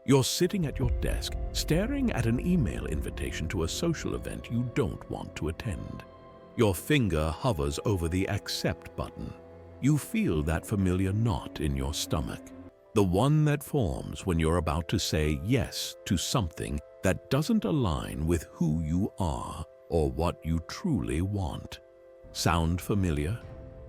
You're sitting at your desk, staring at an email invitation to a social event you don't want to attend. Your finger hovers over the accept button. You feel that familiar knot in your stomach, the one that forms when you're about to say yes to something that doesn't align with who you are or what you truly want. Sound familiar?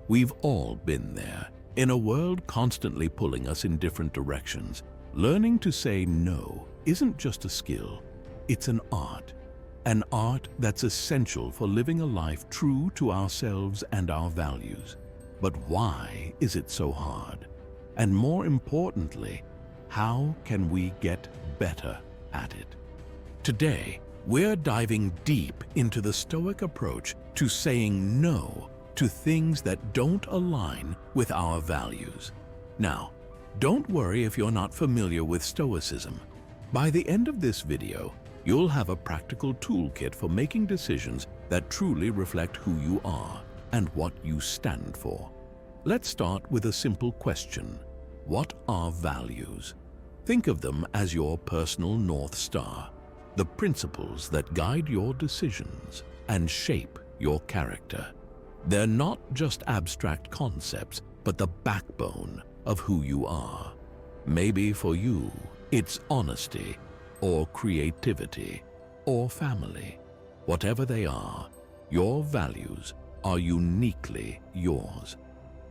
We've all been there. In a world constantly pulling us in different directions, learning to say no isn't just a skill, it's an art. An art that's essential for living a life true to ourselves and our values. But why is it so hard? And more importantly, how can we get better at it? Today, we're diving deep into the Stoic approach to saying no to things that don't align with our values. Now, don't worry if you're not familiar with Stoicism. By the end of this video, you'll have a practical toolkit for making decisions that truly reflect who you are and what you stand for. Let's start with a simple question. What are values? Think of them as your personal North Star, the principles that guide your decisions and shape your character. They're not just abstract concepts, but the backbone of who you are. Maybe for you, it's honesty, or creativity, or family. Whatever they are, your values are uniquely yours.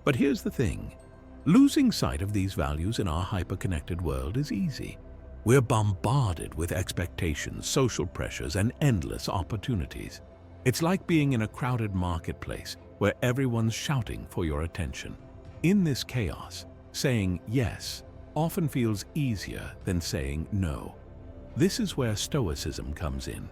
But here's the thing. Losing sight of these values in our hyper-connected world is easy. We're bombarded with expectations, social pressures, and endless opportunities. It's like being in a crowded marketplace where everyone's shouting for your attention. In this chaos, saying yes often feels easier than saying no. This is where Stoicism comes in.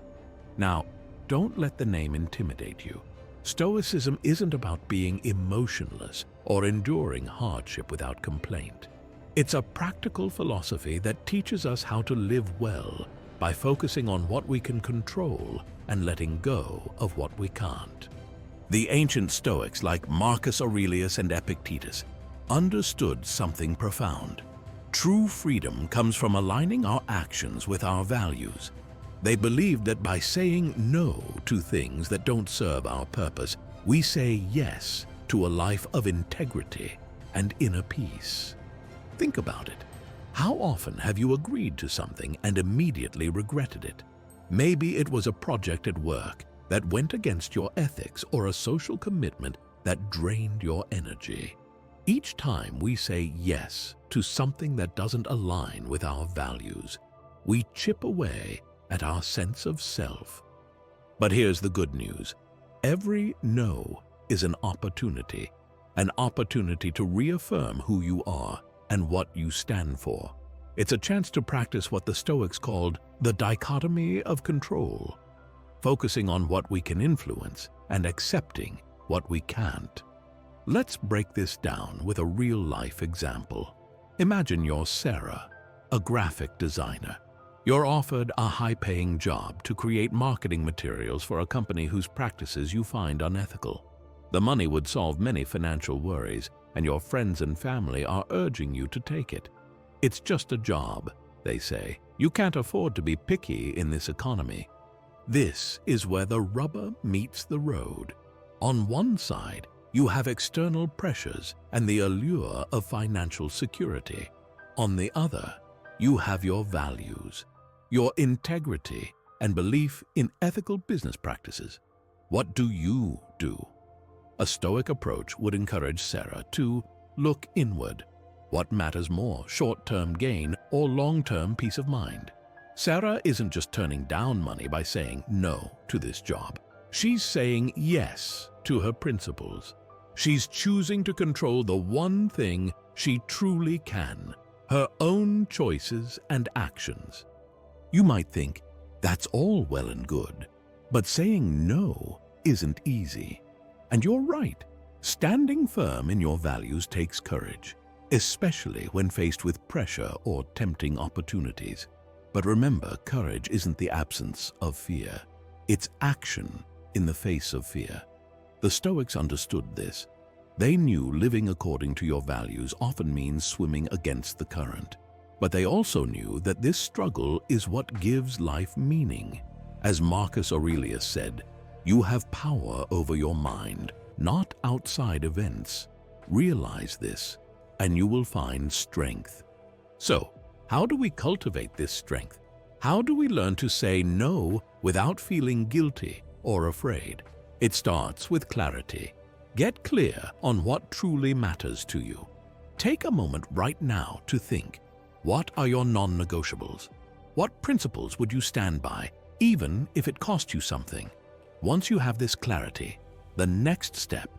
Now, don't let the name intimidate you. Stoicism isn't about being emotionless or enduring hardship without complaint. It's a practical philosophy that teaches us how to live well by focusing on what we can control and letting go of what we can't. The ancient Stoics like Marcus Aurelius and Epictetus understood something profound. True freedom comes from aligning our actions with our values. They believed that by saying no to things that don't serve our purpose, we say yes to a life of integrity and inner peace. Think about it. How often have you agreed to something and immediately regretted it? Maybe it was a project at work that went against your ethics or a social commitment that drained your energy. Each time we say yes to something that doesn't align with our values, we chip away at our sense of self. But here's the good news. Every no is an opportunity to reaffirm who you are and what you stand for. It's a chance to practice what the Stoics called the dichotomy of control, focusing on what we can influence and accepting what we can't. Let's break this down with a real-life example. Imagine you're Sarah, a graphic designer. You're offered a high-paying job to create marketing materials for a company whose practices you find unethical. The money would solve many financial worries, and your friends and family are urging you to take it. It's just a job, they say. You can't afford to be picky in this economy. This is where the rubber meets the road. On one side, you have external pressures and the allure of financial security. On the other, you have your values, your integrity, and belief in ethical business practices. What do you do? A Stoic approach would encourage Sarah to look inward. What matters more, short-term gain or long-term peace of mind? Sarah isn't just turning down money by saying no to this job. She's saying yes to her principles. She's choosing to control the one thing she truly can, her own choices and actions. You might think, that's all well and good, but saying no isn't easy. And you're right. Standing firm in your values takes courage, especially when faced with pressure or tempting opportunities. But remember, courage isn't the absence of fear. It's action in the face of fear. The Stoics understood this. They knew living according to your values often means swimming against the current. But they also knew that this struggle is what gives life meaning. As Marcus Aurelius said, "You have power over your mind, not outside events. Realize this, and you will find strength." So, how do we cultivate this strength? How do we learn to say no without feeling guilty or afraid? It starts with clarity. Get clear on what truly matters to you. Take a moment right now to think. What are your non-negotiables? What principles would you stand by, even if it cost you something? Once you have this clarity, the next step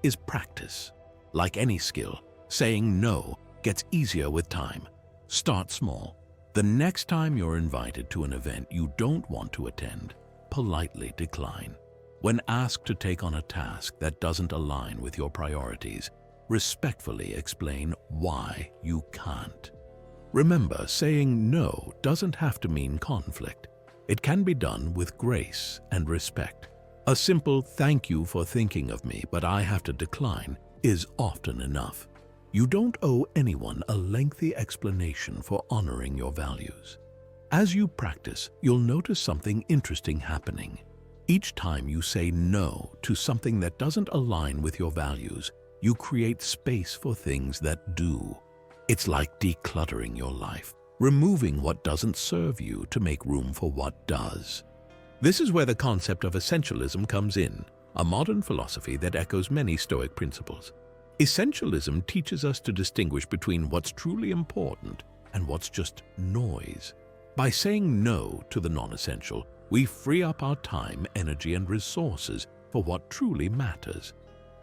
is practice. Like any skill, saying no gets easier with time. Start small. The next time you're invited to an event you don't want to attend, politely decline. When asked to take on a task that doesn't align with your priorities, respectfully explain why you can't. Remember, saying no doesn't have to mean conflict. It can be done with grace and respect. A simple "thank you for thinking of me, but I have to decline" is often enough. You don't owe anyone a lengthy explanation for honoring your values. As you practice, you'll notice something interesting happening. Each time you say no to something that doesn't align with your values, you create space for things that do. It's like decluttering your life, removing what doesn't serve you to make room for what does. This is where the concept of essentialism comes in, a modern philosophy that echoes many Stoic principles. Essentialism teaches us to distinguish between what's truly important and what's just noise. By saying no to the non-essential, we free up our time, energy, and resources for what truly matters.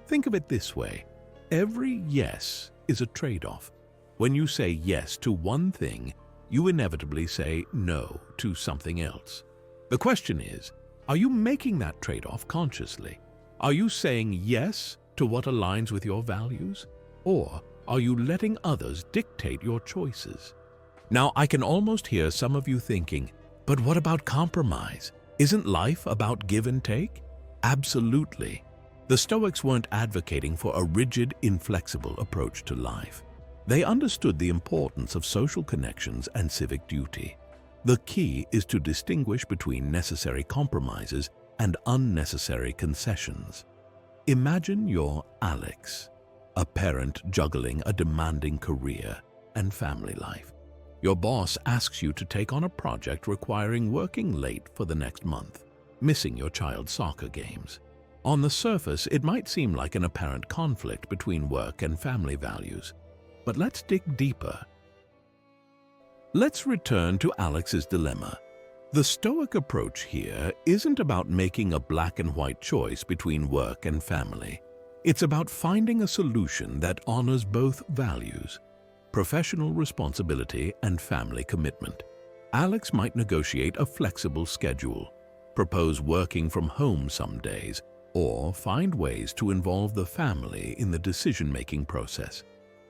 Think of it this way. Every yes is a trade-off. When you say yes to one thing, you inevitably say no to something else. The question is, are you making that trade-off consciously? Are you saying yes to what aligns with your values? Or are you letting others dictate your choices? Now, I can almost hear some of you thinking, but what about compromise? Isn't life about give and take? Absolutely. The Stoics weren't advocating for a rigid, inflexible approach to life. They understood the importance of social connections and civic duty. The key is to distinguish between necessary compromises and unnecessary concessions. Imagine you're Alex, a parent juggling a demanding career and family life. Your boss asks you to take on a project requiring working late for the next month, missing your child's soccer games. On the surface, it might seem like an apparent conflict between work and family values. But let's dig deeper. Let's return to Alex's dilemma. The Stoic approach here isn't about making a black and white choice between work and family. It's about finding a solution that honors both values, professional responsibility and family commitment. Alex might negotiate a flexible schedule, propose working from home some days, or find ways to involve the family in the decision-making process.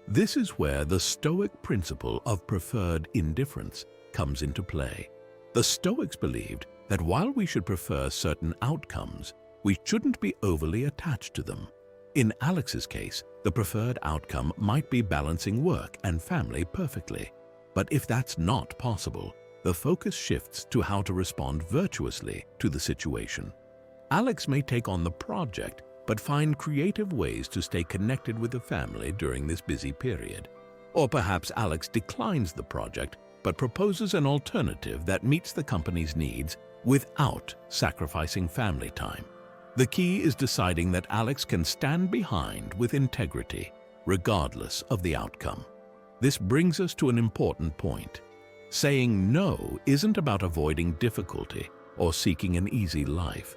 This is where the Stoic principle of preferred indifference comes into play. The Stoics believed that while we should prefer certain outcomes, we shouldn't be overly attached to them. In Alex's case, the preferred outcome might be balancing work and family perfectly. But if that's not possible, the focus shifts to how to respond virtuously to the situation. Alex may take on the project, but find creative ways to stay connected with the family during this busy period. Or perhaps Alex declines the project, but proposes an alternative that meets the company's needs without sacrificing family time. The key is deciding that Alex can stand behind with integrity, regardless of the outcome. This brings us to an important point. Saying no isn't about avoiding difficulty or seeking an easy life.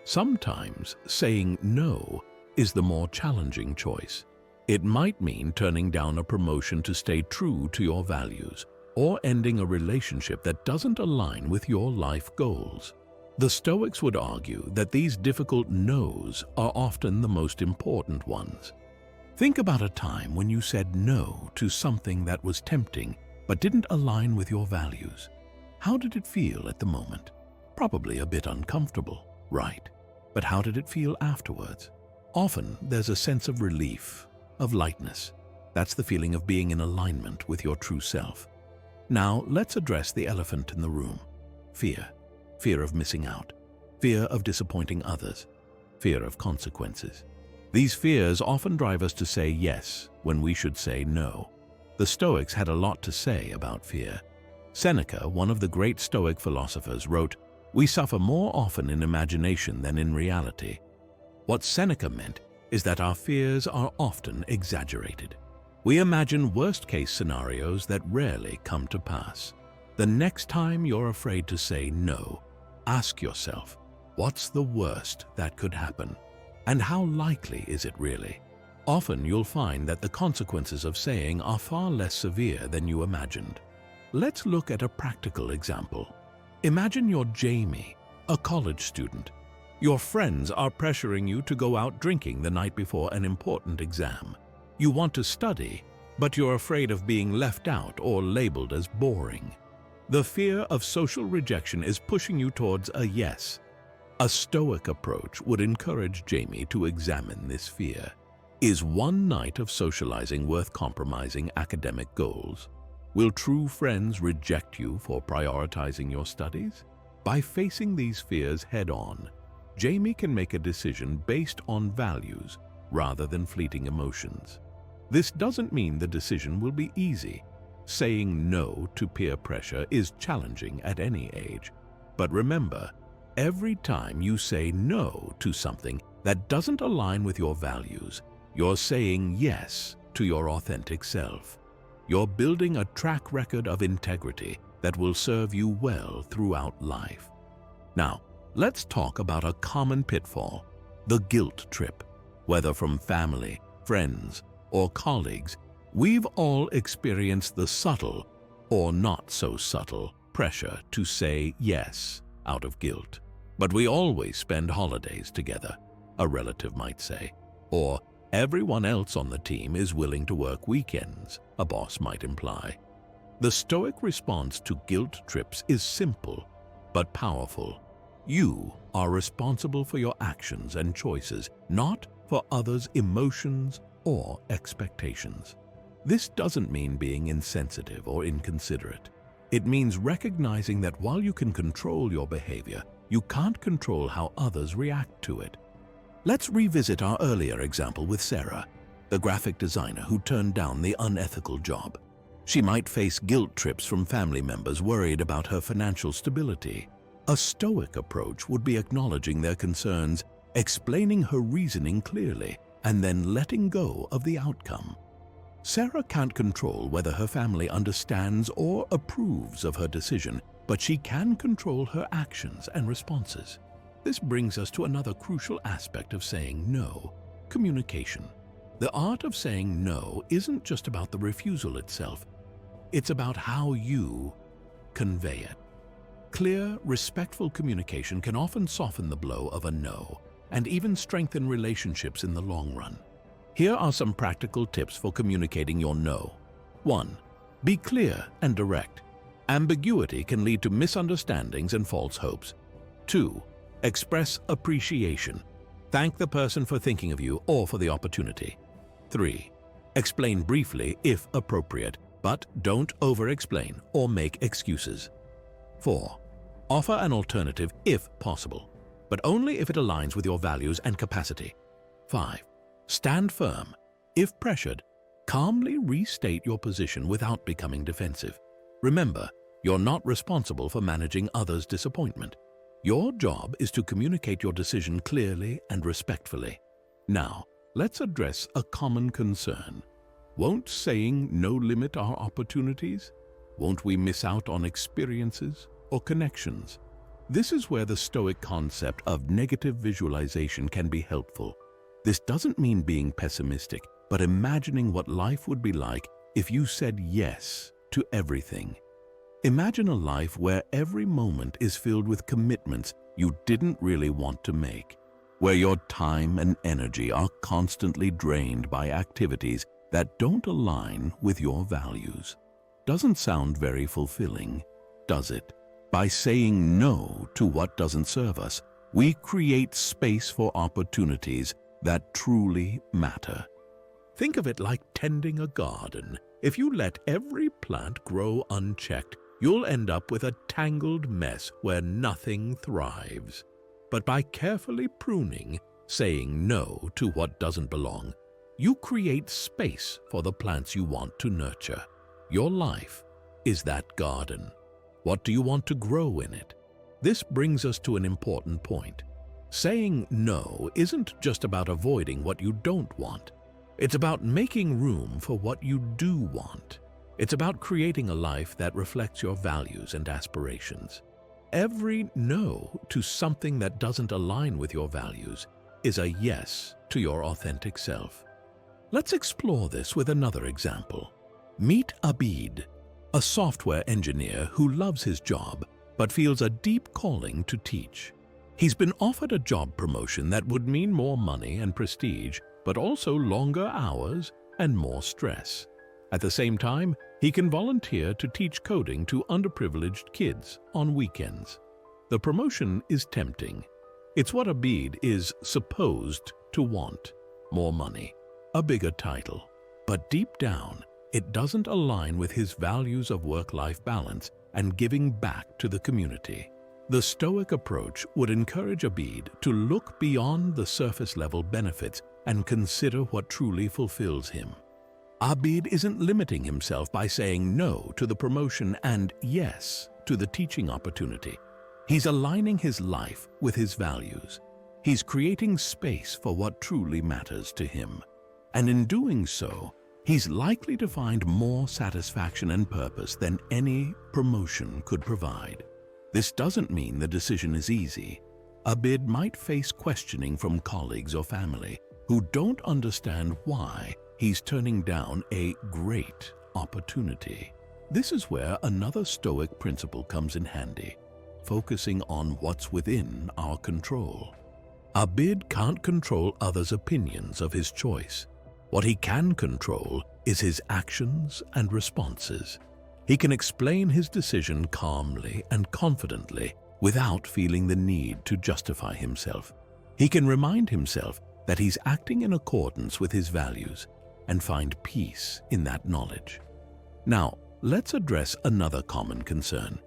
Sometimes saying no is the more challenging choice. It might mean turning down a promotion to stay true to your values, or ending a relationship that doesn't align with your life goals. The Stoics would argue that these difficult no's are often the most important ones. Think about a time when you said no to something that was tempting but didn't align with your values. How did it feel at the moment? Probably a bit uncomfortable, right? But how did it feel afterwards? Often there's a sense of relief, of lightness. That's the feeling of being in alignment with your true self. Now, let's address the elephant in the room. Fear. Fear of missing out. Fear of disappointing others. Fear of consequences. These fears often drive us to say yes when we should say no. The Stoics had a lot to say about fear. Seneca, one of the great Stoic philosophers, wrote, "We suffer more often in imagination than in reality." What Seneca meant is that our fears are often exaggerated. We imagine worst-case scenarios that rarely come to pass. The next time you're afraid to say no, ask yourself, what's the worst that could happen? And how likely is it really? Often you'll find that the consequences of saying are far less severe than you imagined. Let's look at a practical example. Imagine you're Jamie, a college student. Your friends are pressuring you to go out drinking the night before an important exam. You want to study, but you're afraid of being left out or labeled as boring. The fear of social rejection is pushing you towards a yes. A Stoic approach would encourage Jamie to examine this fear. Is one night of socializing worth compromising academic goals? Will true friends reject you for prioritizing your studies? By facing these fears head-on, Jamie can make a decision based on values rather than fleeting emotions. This doesn't mean the decision will be easy. Saying no to peer pressure is challenging at any age. But remember, every time you say no to something that doesn't align with your values, you're saying yes to your authentic self. You're building a track record of integrity that will serve you well throughout life. Now, let's talk about a common pitfall, the guilt trip. Whether from family, friends, or colleagues, we've all experienced the subtle or not so subtle pressure to say yes out of guilt. But we always spend holidays together, a relative might say, or everyone else on the team is willing to work weekends, a boss might imply. The Stoic response to guilt trips is simple but powerful. You are responsible for your actions and choices, not for others' emotions or expectations. This doesn't mean being insensitive or inconsiderate. It means recognizing that while you can control your behavior, you can't control how others react to it. Let's revisit our earlier example with Sarah, the graphic designer who turned down the unethical job. She might face guilt trips from family members worried about her financial stability. A Stoic approach would be acknowledging their concerns, explaining her reasoning clearly, and then letting go of the outcome. Sarah can't control whether her family understands or approves of her decision, but she can control her actions and responses. This brings us to another crucial aspect of saying no: communication. The art of saying no isn't just about the refusal itself. It's about how you convey it. Clear, respectful communication can often soften the blow of a no and even strengthen relationships in the long run. Here are some practical tips for communicating your no. 1. Be clear and direct. Ambiguity can lead to misunderstandings and false hopes. 2. Express appreciation. Thank the person for thinking of you or for the opportunity. 3. Explain briefly if appropriate, but don't over-explain or make excuses. 4. Offer an alternative if possible, but only if it aligns with your values and capacity. 5. Stand firm. If pressured, calmly restate your position without becoming defensive. Remember, you're not responsible for managing others' disappointment. Your job is to communicate your decision clearly and respectfully. Now, let's address a common concern. Won't saying no limit our opportunities? Won't we miss out on experiences or connections? This is where the Stoic concept of negative visualization can be helpful. This doesn't mean being pessimistic, but imagining what life would be like if you said yes to everything. Imagine a life where every moment is filled with commitments you didn't really want to make, where your time and energy are constantly drained by activities that don't align with your values. Doesn't sound very fulfilling, does it? By saying no to what doesn't serve us, we create space for opportunities that truly matter. Think of it like tending a garden. If you let every plant grow unchecked, you'll end up with a tangled mess where nothing thrives. But by carefully pruning, saying no to what doesn't belong, you create space for the plants you want to nurture. Your life is that garden. What do you want to grow in it? This brings us to an important point. Saying no isn't just about avoiding what you don't want. It's about making room for what you do want. It's about creating a life that reflects your values and aspirations. Every no to something that doesn't align with your values is a yes to your authentic self. Let's explore this with another example. Meet Abid, a software engineer who loves his job but feels a deep calling to teach. He's been offered a job promotion that would mean more money and prestige, but also longer hours and more stress. At the same time, he can volunteer to teach coding to underprivileged kids on weekends. The promotion is tempting. It's what Abid is supposed to want: more money, a bigger title. But deep down, it doesn't align with his values of work-life balance and giving back to the community. The Stoic approach would encourage Abid to look beyond the surface-level benefits and consider what truly fulfills him. Abid isn't limiting himself by saying no to the promotion and yes to the teaching opportunity. He's aligning his life with his values. He's creating space for what truly matters to him. And in doing so, he's likely to find more satisfaction and purpose than any promotion could provide. This doesn't mean the decision is easy. Abid might face questioning from colleagues or family who don't understand why he's turning down a great opportunity. This is where another Stoic principle comes in handy, focusing on what's within our control. Abid can't control others' opinions of his choice. What he can control is his actions and responses. He can explain his decision calmly and confidently without feeling the need to justify himself. He can remind himself that he's acting in accordance with his values and find peace in that knowledge. Now, let's address another common concern: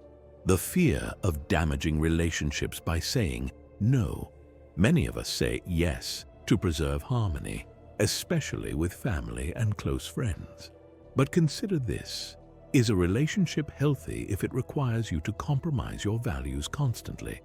the fear of damaging relationships by saying no. Many of us say yes to preserve harmony, especially with family and close friends. But consider this: is a relationship healthy if it requires you to compromise your values constantly?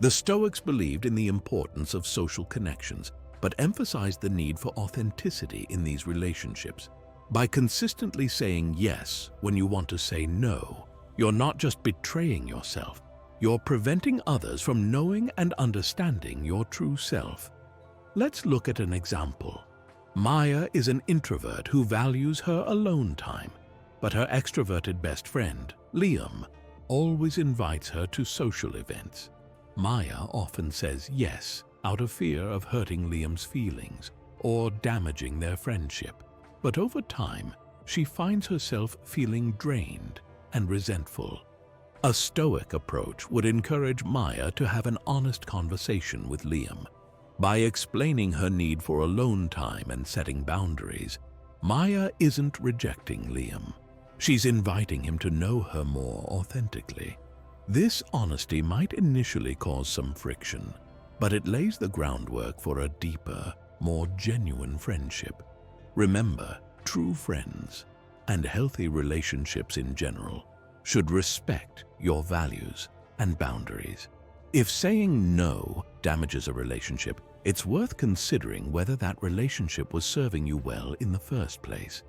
The Stoics believed in the importance of social connections, but emphasized the need for authenticity in these relationships. By consistently saying yes when you want to say no, you're not just betraying yourself, you're preventing others from knowing and understanding your true self. Let's look at an example. Maya is an introvert who values her alone time, but her extroverted best friend, Liam, always invites her to social events. Maya often says yes out of fear of hurting Liam's feelings or damaging their friendship. But over time, she finds herself feeling drained and resentful. A Stoic approach would encourage Maya to have an honest conversation with Liam. By explaining her need for alone time and setting boundaries, Maya isn't rejecting Liam. She's inviting him to know her more authentically. This honesty might initially cause some friction, but it lays the groundwork for a deeper, more genuine friendship. Remember, true friends and healthy relationships in general should respect your values and boundaries. If saying no damages a relationship, it's worth considering whether that relationship was serving you well in the first place.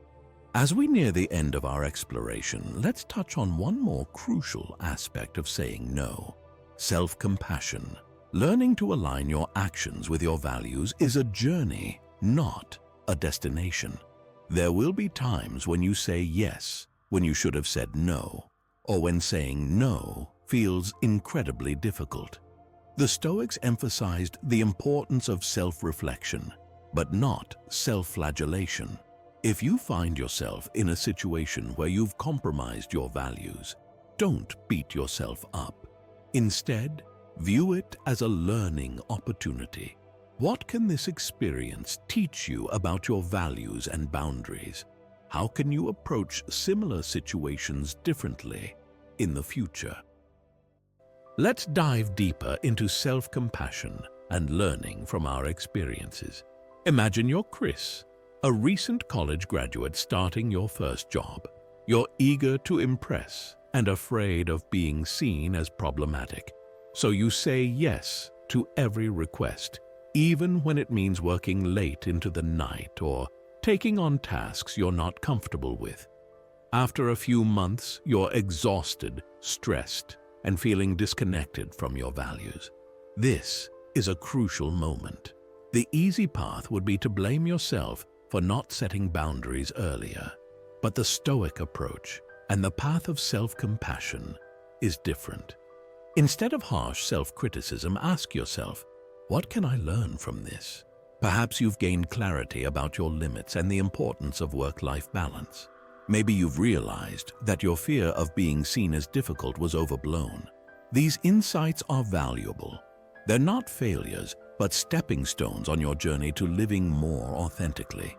As we near the end of our exploration, let's touch on one more crucial aspect of saying no: self-compassion. Learning to align your actions with your values is a journey, not a destination. There will be times when you say yes when you should have said no, or when saying no feels incredibly difficult. The Stoics emphasized the importance of self-reflection, but not self-flagellation. If you find yourself in a situation where you've compromised your values, don't beat yourself up. Instead, view it as a learning opportunity. What can this experience teach you about your values and boundaries? How can you approach similar situations differently in the future? Let's dive deeper into self-compassion and learning from our experiences. Imagine you're Chris, a recent college graduate starting your first job. You're eager to impress and afraid of being seen as problematic. So you say yes to every request, even when it means working late into the night or taking on tasks you're not comfortable with. After a few months, you're exhausted, stressed, and feeling disconnected from your values. This is a crucial moment. The easy path would be to blame yourself for not setting boundaries earlier. But the Stoic approach and the path of self-compassion is different. Instead of harsh self-criticism, ask yourself, what can I learn from this? Perhaps you've gained clarity about your limits and the importance of work-life balance. Maybe you've realized that your fear of being seen as difficult was overblown. These insights are valuable. They're not failures, but stepping stones on your journey to living more authentically.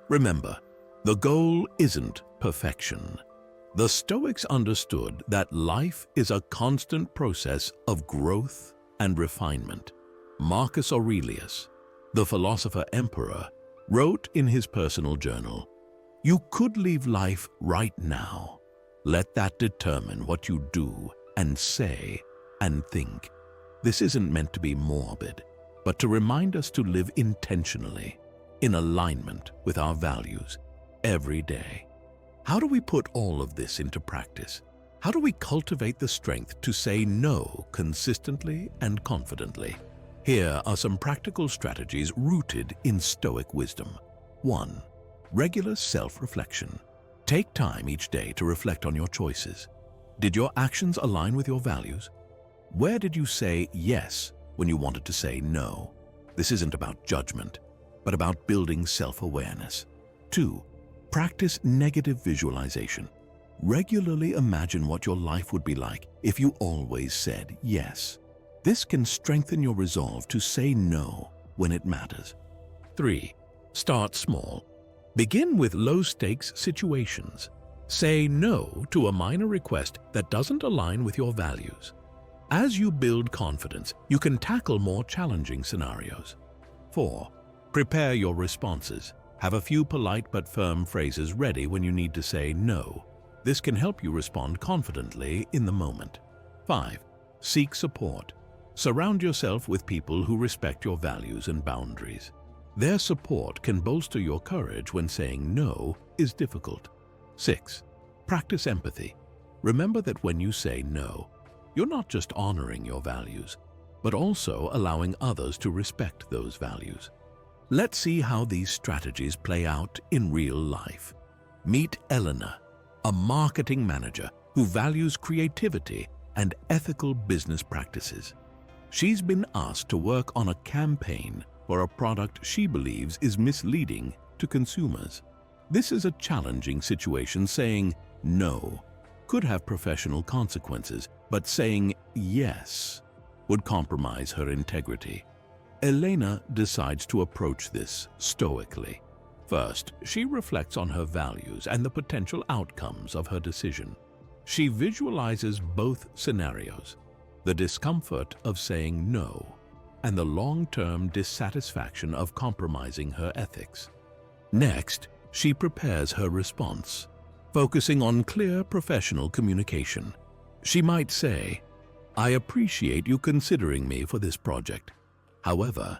Remember, the goal isn't perfection. The Stoics understood that life is a constant process of growth and refinement. Marcus Aurelius, the philosopher-emperor, wrote in his personal journal, "You could leave life right now. Let that determine what you do and say and think." This isn't meant to be morbid, but to remind us to live intentionally, in alignment with our values, every day. How do we put all of this into practice? How do we cultivate the strength to say no consistently and confidently? Here are some practical strategies rooted in Stoic wisdom. 1. Regular self-reflection. Take time each day to reflect on your choices. Did your actions align with your values? Where did you say yes when you wanted to say no? This isn't about judgment, but about building self-awareness. 2. Practice negative visualization. Regularly imagine what your life would be like if you always said yes. This can strengthen your resolve to say no when it matters. 3. Start small. Begin with low-stakes situations. Say no to a minor request that doesn't align with your values. As you build confidence, you can tackle more challenging scenarios. 4. Prepare your responses. Have a few polite but firm phrases ready when you need to say no. This can help you respond confidently in the moment. 5. Seek support. Surround yourself with people who respect your values and boundaries. Their support can bolster your courage when saying no is difficult. 6. Practice empathy. Remember that when you say no, you're not just honoring your values, but also allowing others to respect those values. Let's see how these strategies play out in real life. Meet Eleanor, a marketing manager who values creativity and ethical business practices. She's been asked to work on a campaign for a product she believes is misleading to consumers. This is a challenging situation. Saying no could have professional consequences, but saying yes would compromise her integrity. Elena decides to approach this stoically. First, she reflects on her values and the potential outcomes of her decision. She visualizes both scenarios, the discomfort of saying no and the long-term dissatisfaction of compromising her ethics. Next, she prepares her response, focusing on clear professional communication. She might say, "I appreciate you considering me for this project. However,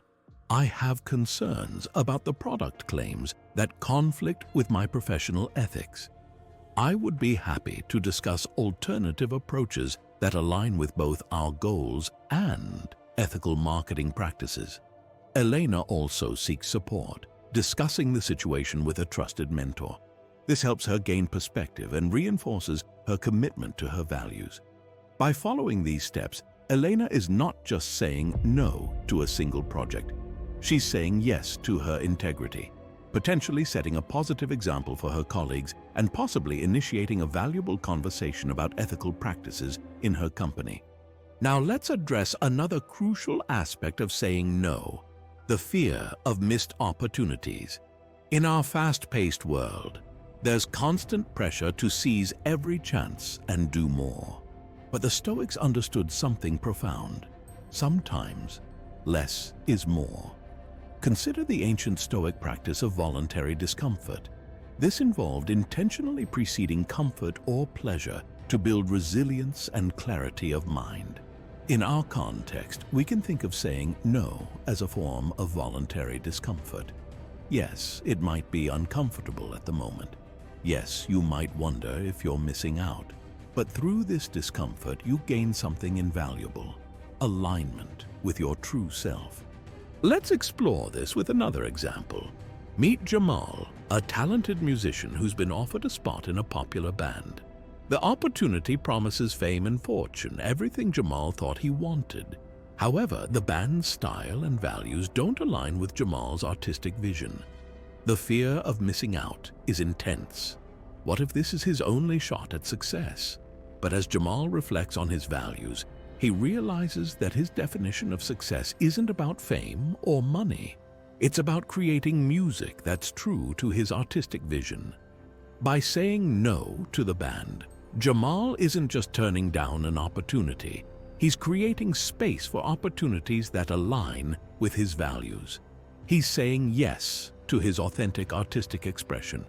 I have concerns about the product claims that conflict with my professional ethics. I would be happy to discuss alternative approaches that align with both our goals and ethical marketing practices." Elena also seeks support, discussing the situation with a trusted mentor. This helps her gain perspective and reinforces her commitment to her values. By following these steps, Elena is not just saying no to a single project. She's saying yes to her integrity, potentially setting a positive example for her colleagues and possibly initiating a valuable conversation about ethical practices in her company. Now let's address another crucial aspect of saying no, the fear of missed opportunities. In our fast-paced world, There's constant pressure to seize every chance and do more. But the Stoics understood something profound. Sometimes, less is more. Consider the ancient Stoic practice of voluntary discomfort. This involved intentionally preceding comfort or pleasure to build resilience and clarity of mind. In our context, we can think of saying no as a form of voluntary discomfort. Yes, it might be uncomfortable at the moment. Yes, you might wonder if you're missing out. But through this discomfort, you gain something invaluable: alignment with your true self. Let's explore this with another example. Meet Jamal, a talented musician who's been offered a spot in a popular band. The opportunity promises fame and fortune, everything Jamal thought he wanted. However, the band's style and values don't align with Jamal's artistic vision. The fear of missing out is intense. What if this is his only shot at success? But as Jamal reflects on his values, he realizes that his definition of success isn't about fame or money. It's about creating music that's true to his artistic vision. By saying no to the band, Jamal isn't just turning down an opportunity. He's creating space for opportunities that align with his values. He's saying yes to his authentic artistic expression.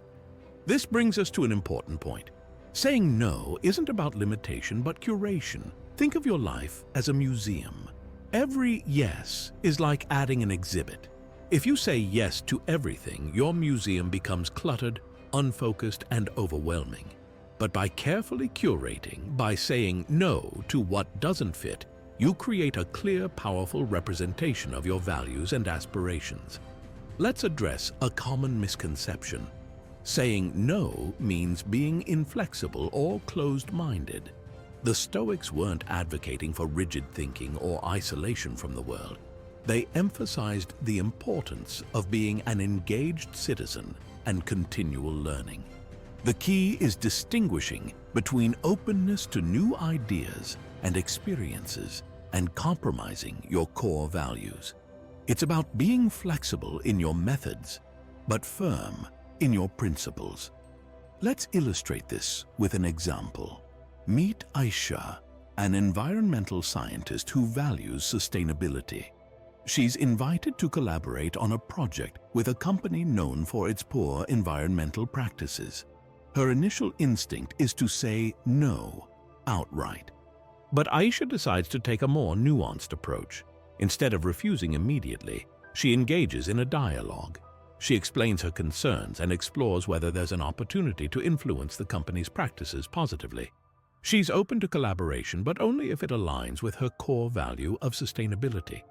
This brings us to an important point. Saying no isn't about limitation but curation. Think of your life as a museum. Every yes is like adding an exhibit. If you say yes to everything, your museum becomes cluttered, unfocused, and overwhelming. But by carefully curating, by saying no to what doesn't fit, you create a clear, powerful representation of your values and aspirations. Let's address a common misconception. Saying no means being inflexible or closed-minded. The Stoics weren't advocating for rigid thinking or isolation from the world. They emphasized the importance of being an engaged citizen and continual learning. The key is distinguishing between openness to new ideas and experiences and compromising your core values. It's about being flexible in your methods, but firm in your principles. Let's illustrate this with an example. Meet Aisha, an environmental scientist who values sustainability. She's invited to collaborate on a project with a company known for its poor environmental practices. Her initial instinct is to say no outright. But Aisha decides to take a more nuanced approach. Instead of refusing immediately, she engages in a dialogue. She explains her concerns and explores whether there's an opportunity to influence the company's practices positively. She's open to collaboration, but only if it aligns with her core value of sustainability.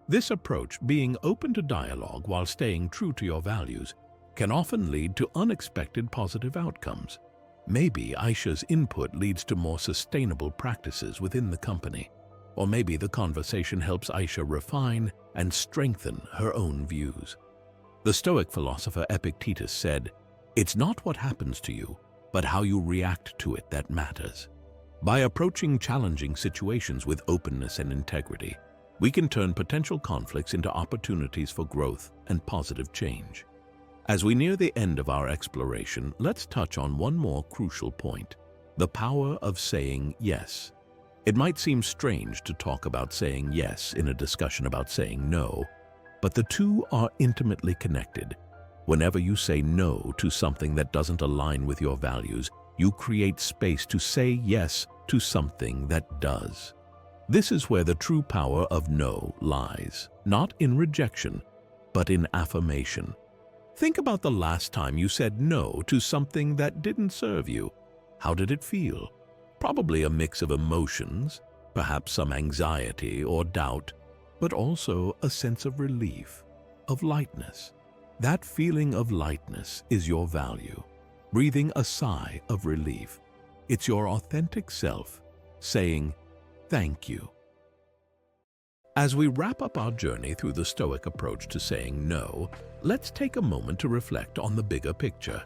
This approach, being open to dialogue while staying true to your values, can often lead to unexpected positive outcomes. Maybe Aisha's input leads to more sustainable practices within the company, or maybe the conversation helps Aisha refine and strengthen her own views. The Stoic philosopher Epictetus said, "It's not what happens to you, but how you react to it that matters." By approaching challenging situations with openness and integrity, we can turn potential conflicts into opportunities for growth and positive change. As we near the end of our exploration, let's touch on one more crucial point: the power of saying yes. It might seem strange to talk about saying yes in a discussion about saying no, but the two are intimately connected. Whenever you say no to something that doesn't align with your values, you create space to say yes to something that does. This is where the true power of no lies, not in rejection, but in affirmation. Think about the last time you said no to something that didn't serve you. How did it feel? Probably a mix of emotions, perhaps some anxiety or doubt, but also a sense of relief, of lightness. That feeling of lightness is your value, breathing a sigh of relief. It's your authentic self saying, "Thank you." As we wrap up our journey through the Stoic approach to saying no, let's take a moment to reflect on the bigger picture.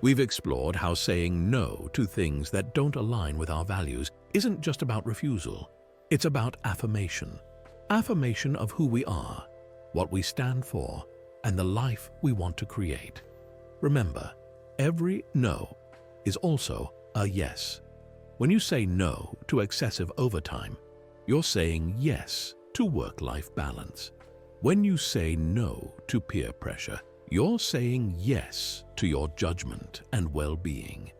We've explored how saying no to things that don't align with our values isn't just about refusal. It's about affirmation. Affirmation of who we are, what we stand for, and the life we want to create. Remember, every no is also a yes. When you say no to excessive overtime, you're saying yes to work-life balance. When you say no to peer pressure, you're saying yes to your judgment and well-being.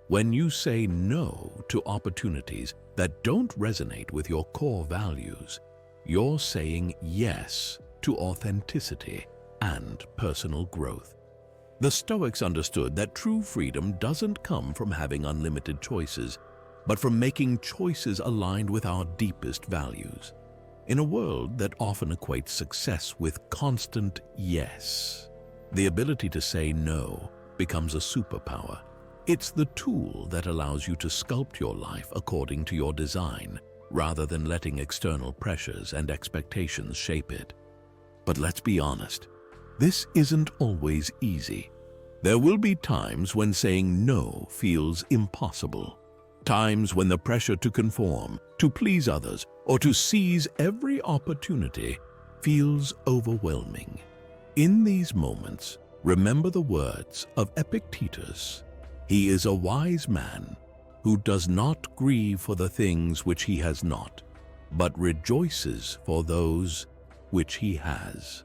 When you say no to opportunities that don't resonate with your core values, you're saying yes to authenticity and personal growth. The Stoics understood that true freedom doesn't come from having unlimited choices, but from making choices aligned with our deepest values. In a world that often equates success with constant yes, the ability to say no becomes a superpower. It's the tool that allows you to sculpt your life according to your design, rather than letting external pressures and expectations shape it. But let's be honest, this isn't always easy. There will be times when saying no feels impossible. Times when the pressure to conform, to please others, or to seize every opportunity feels overwhelming. In these moments, remember the words of Epictetus. He is a wise man who does not grieve for the things which he has not, but rejoices for those which he has.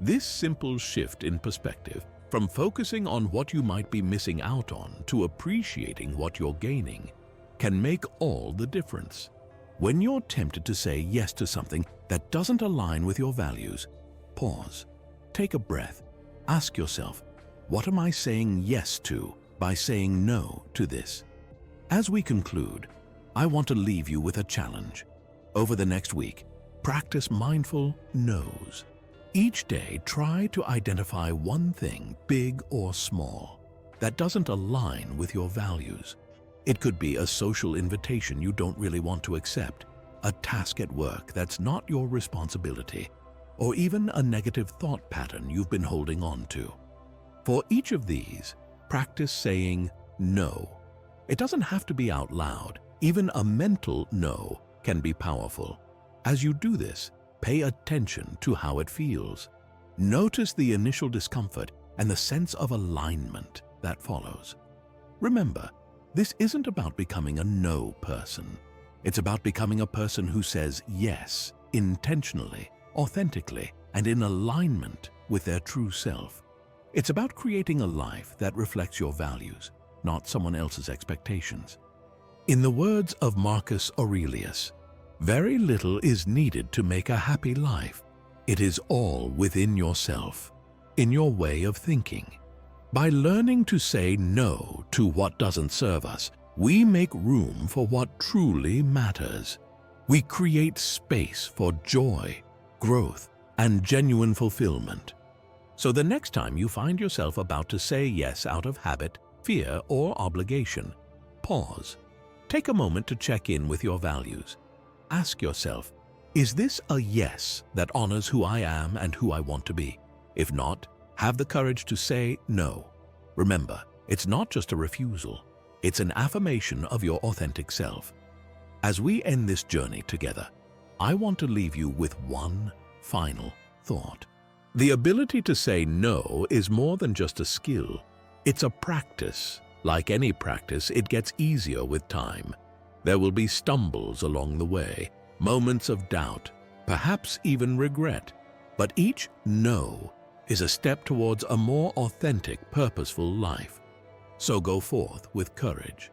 This simple shift in perspective, from focusing on what you might be missing out on to appreciating what you're gaining, can make all the difference. When you're tempted to say yes to something that doesn't align with your values, pause, take a breath, ask yourself, what am I saying yes to by saying no to this? As we conclude, I want to leave you with a challenge. Over the next week, practice mindful no's. Each day, try to identify one thing, big or small, that doesn't align with your values. It could be a social invitation you don't really want to accept, a task at work that's not your responsibility, or even a negative thought pattern you've been holding on to. For each of these, practice saying no. It doesn't have to be out loud. Even a mental no can be powerful. As you do this, pay attention to how it feels. Notice the initial discomfort and the sense of alignment that follows. Remember, this isn't about becoming a no person. It's about becoming a person who says yes intentionally, authentically, and in alignment with their true self. It's about creating a life that reflects your values, not someone else's expectations. In the words of Marcus Aurelius, very little is needed to make a happy life. It is all within yourself, in your way of thinking. By learning to say no to what doesn't serve us, we make room for what truly matters. We create space for joy, growth, and genuine fulfillment. So the next time you find yourself about to say yes out of habit, fear, or obligation, pause. Take a moment to check in with your values. Ask yourself, is this a yes that honors who I am and who I want to be? If not, have the courage to say no. Remember, it's not just a refusal. It's an affirmation of your authentic self. As we end this journey together, I want to leave you with one final thought. The ability to say no is more than just a skill. It's a practice. Like any practice, it gets easier with time. There will be stumbles along the way, moments of doubt, perhaps even regret. But each no is a step towards a more authentic, purposeful life. So go forth with courage.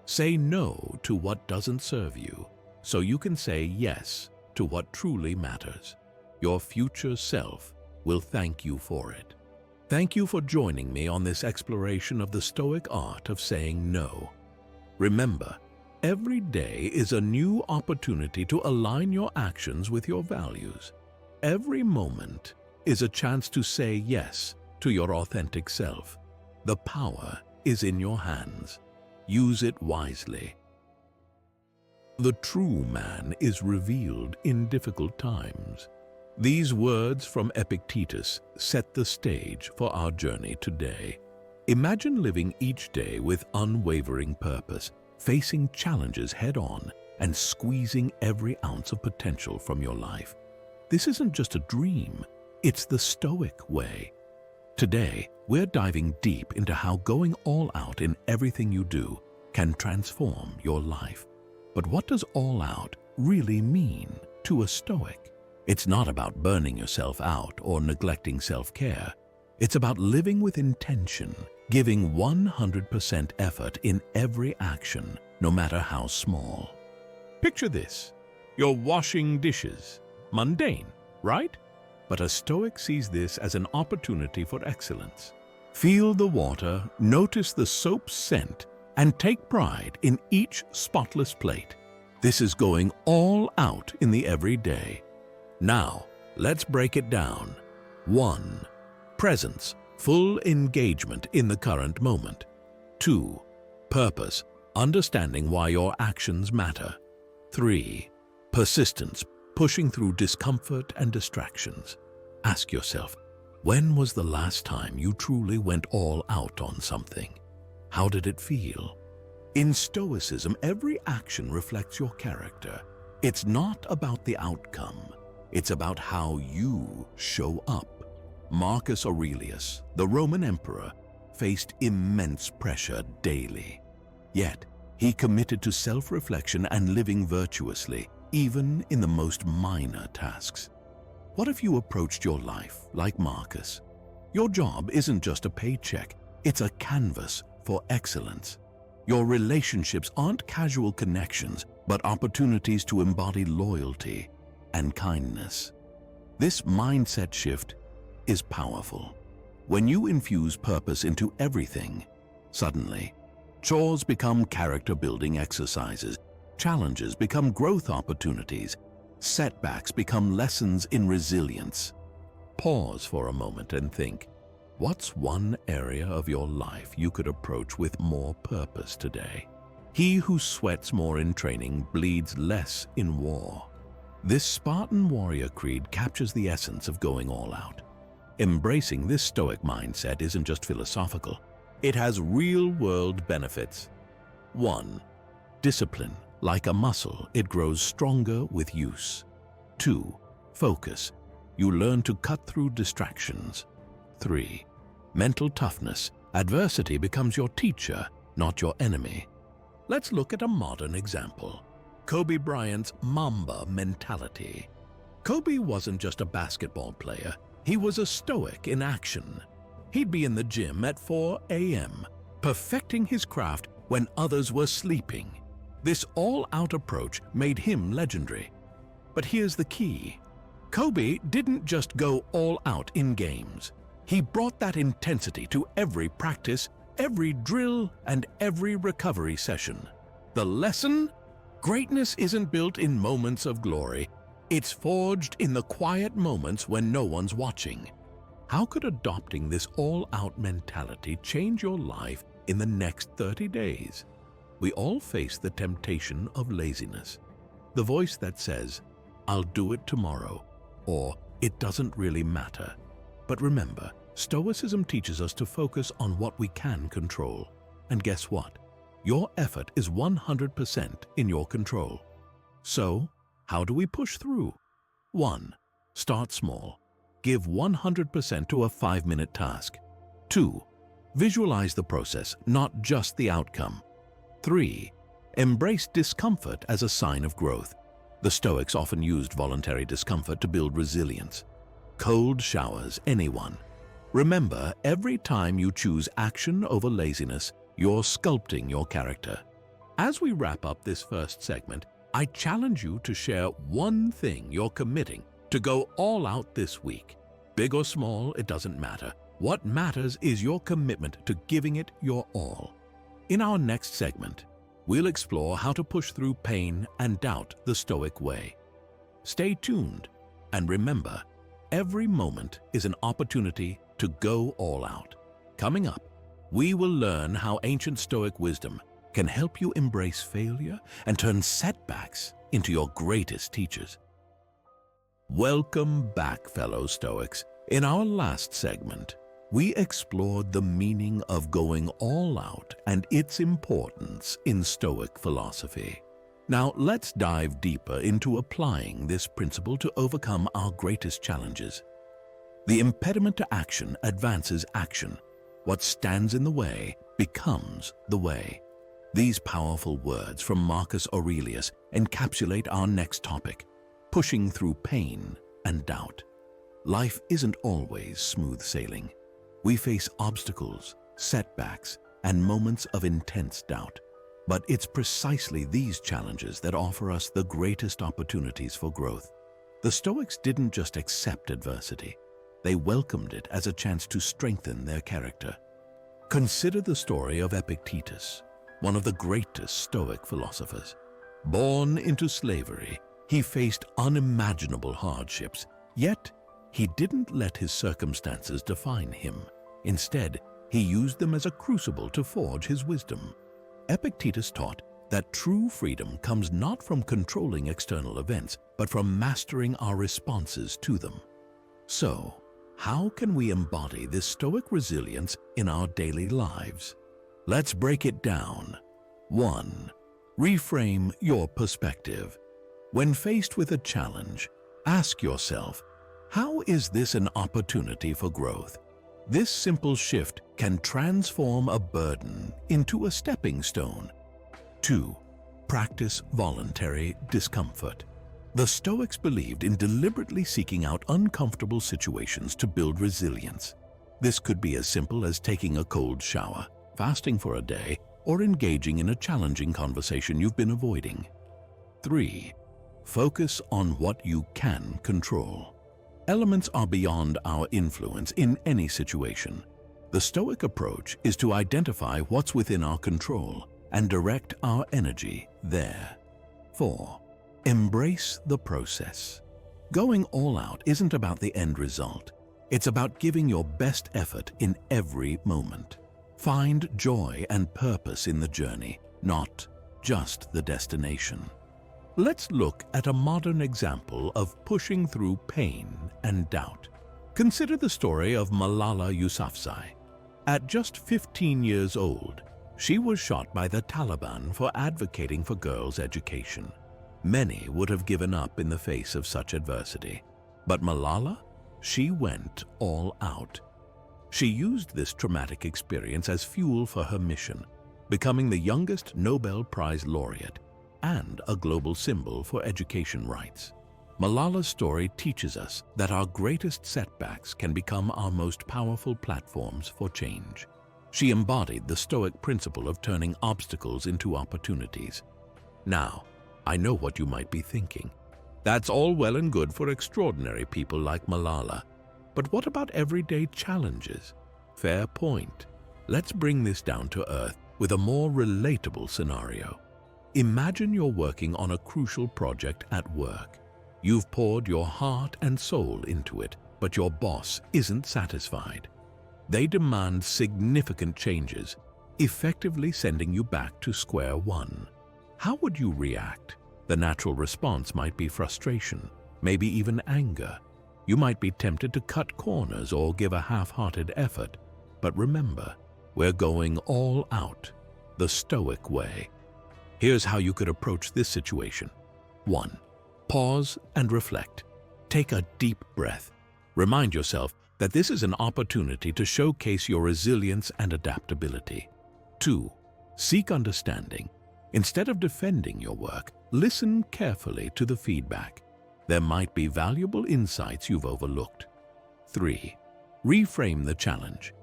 Say no to what doesn't serve you, so you can say yes to what truly matters. Your future self will thank you for it. Thank you for joining me on this exploration of the Stoic art of saying no. Remember, every day is a new opportunity to align your actions with your values. Every moment is a chance to say yes to your authentic self. The power is in your hands. Use it wisely. The true man is revealed in difficult times. These words from Epictetus set the stage for our journey today. Imagine living each day with unwavering purpose, facing challenges head-on, and squeezing every ounce of potential from your life. This isn't just a dream, it's the Stoic way. Today, we're diving deep into how going all out in everything you do can transform your life. But what does all out really mean to a Stoic? It's not about burning yourself out or neglecting self-care. It's about living with intention, giving 100% effort in every action, no matter how small. Picture this. You're washing dishes. Mundane, right? But a Stoic sees this as an opportunity for excellence. Feel the water, notice the soap's scent, and take pride in each spotless plate. This is going all out in the everyday. Now, let's break it down. 1. Presence, full engagement in the current moment. 2. Purpose, understanding why your actions matter. 3. Persistence, pushing through discomfort and distractions. Ask yourself, when was the last time you truly went all out on something? How did it feel? In Stoicism, every action reflects your character. It's not about the outcome. It's about how you show up. Marcus Aurelius, the Roman emperor, faced immense pressure daily. Yet, he committed to self-reflection and living virtuously, even in the most minor tasks. What if you approached your life like Marcus? Your job isn't just a paycheck, it's a canvas for excellence. Your relationships aren't casual connections, but opportunities to embody loyalty and kindness. This mindset shift is powerful. When you infuse purpose into everything, suddenly, chores become character-building exercises, challenges become growth opportunities, setbacks become lessons in resilience. Pause for a moment and think, what's one area of your life you could approach with more purpose today? He who sweats more in training bleeds less in war. This Spartan warrior creed captures the essence of going all out. Embracing this Stoic mindset isn't just philosophical. It has real-world benefits. 1. Discipline. Like a muscle, it grows stronger with use. 2. Focus. You learn to cut through distractions. 3. Mental toughness. Adversity becomes your teacher, not your enemy. Let's look at a modern example. Kobe Bryant's Mamba mentality. Kobe wasn't just a basketball player. He was a Stoic in action. He'd be in the gym at 4 a.m., perfecting his craft when others were sleeping. This all-out approach made him legendary. But here's the key. Kobe didn't just go all out in games. He brought that intensity to every practice, every drill, and every recovery session. The lesson? Greatness isn't built in moments of glory. It's forged in the quiet moments when no one's watching. How could adopting this all-out mentality change your life in the next 30 days? We all face the temptation of laziness. The voice that says, "I'll do it tomorrow," or "it doesn't really matter." But remember, Stoicism teaches us to focus on what we can control. And guess what? Your effort is 100% in your control. So, how do we push through? 1. Start small. Give 100% to a 5-minute task. 2. Visualize the process, not just the outcome. 3. Embrace discomfort as a sign of growth. The Stoics often used voluntary discomfort to build resilience. Cold showers, anyone. Remember, every time you choose action over laziness, you're sculpting your character. As we wrap up this first segment, I challenge you to share one thing you're committing to go all out this week. Big or small, it doesn't matter. What matters is your commitment to giving it your all. In our next segment, we'll explore how to push through pain and doubt the Stoic way. Stay tuned, and remember, every moment is an opportunity to go all out. Coming up, we will learn how ancient Stoic wisdom can help you embrace failure and turn setbacks into your greatest teachers. Welcome back, fellow Stoics. In our last segment, we explored the meaning of going all out and its importance in Stoic philosophy. Now, let's dive deeper into applying this principle to overcome our greatest challenges. The impediment to action advances action. What stands in the way becomes the way. These powerful words from Marcus Aurelius encapsulate our next topic, pushing through pain and doubt. Life isn't always smooth sailing. We face obstacles, setbacks, and moments of intense doubt. But it's precisely these challenges that offer us the greatest opportunities for growth. The Stoics didn't just accept adversity. They welcomed it as a chance to strengthen their character. Consider the story of Epictetus, one of the greatest Stoic philosophers. Born into slavery, he faced unimaginable hardships, yet he didn't let his circumstances define him. Instead, he used them as a crucible to forge his wisdom. Epictetus taught that true freedom comes not from controlling external events, but from mastering our responses to them. So, how can we embody this Stoic resilience in our daily lives? Let's break it down. 1. Reframe your perspective. When faced with a challenge, ask yourself, how is this an opportunity for growth? This simple shift can transform a burden into a stepping stone. 2. Practice voluntary discomfort. The Stoics believed in deliberately seeking out uncomfortable situations to build resilience. This could be as simple as taking a cold shower, fasting for a day, or engaging in a challenging conversation you've been avoiding. 3. Focus on what you can control. Elements are beyond our influence in any situation. The Stoic approach is to identify what's within our control and direct our energy there. 4. Embrace the process. Going all out isn't about the end result. It's about giving your best effort in every moment. Find joy and purpose in the journey, not just the destination. Let's look at a modern example of pushing through pain and doubt. Consider the story of Malala Yousafzai. At just 15 years old, she was shot by the Taliban for advocating for girls' education. Many would have given up in the face of such adversity. But Malala, she went all out. She used this traumatic experience as fuel for her mission, becoming the youngest Nobel Prize laureate and a global symbol for education rights. Malala's story teaches us that our greatest setbacks can become our most powerful platforms for change. She embodied the Stoic principle of turning obstacles into opportunities. Now, I know what you might be thinking. That's all well and good for extraordinary people like Malala. But what about everyday challenges? Fair point. Let's bring this down to earth with a more relatable scenario. Imagine you're working on a crucial project at work. You've poured your heart and soul into it, but your boss isn't satisfied. They demand significant changes, effectively sending you back to square one. How would you react? The natural response might be frustration, maybe even anger. You might be tempted to cut corners or give a half-hearted effort. But remember, we're going all out, the Stoic way. Here's how you could approach this situation. 1. Pause and reflect. Take a deep breath. Remind yourself that this is an opportunity to showcase your resilience and adaptability. 2. Seek understanding. Instead of defending your work, listen carefully to the feedback. There might be valuable insights you've overlooked. 3. Reframe the challenge.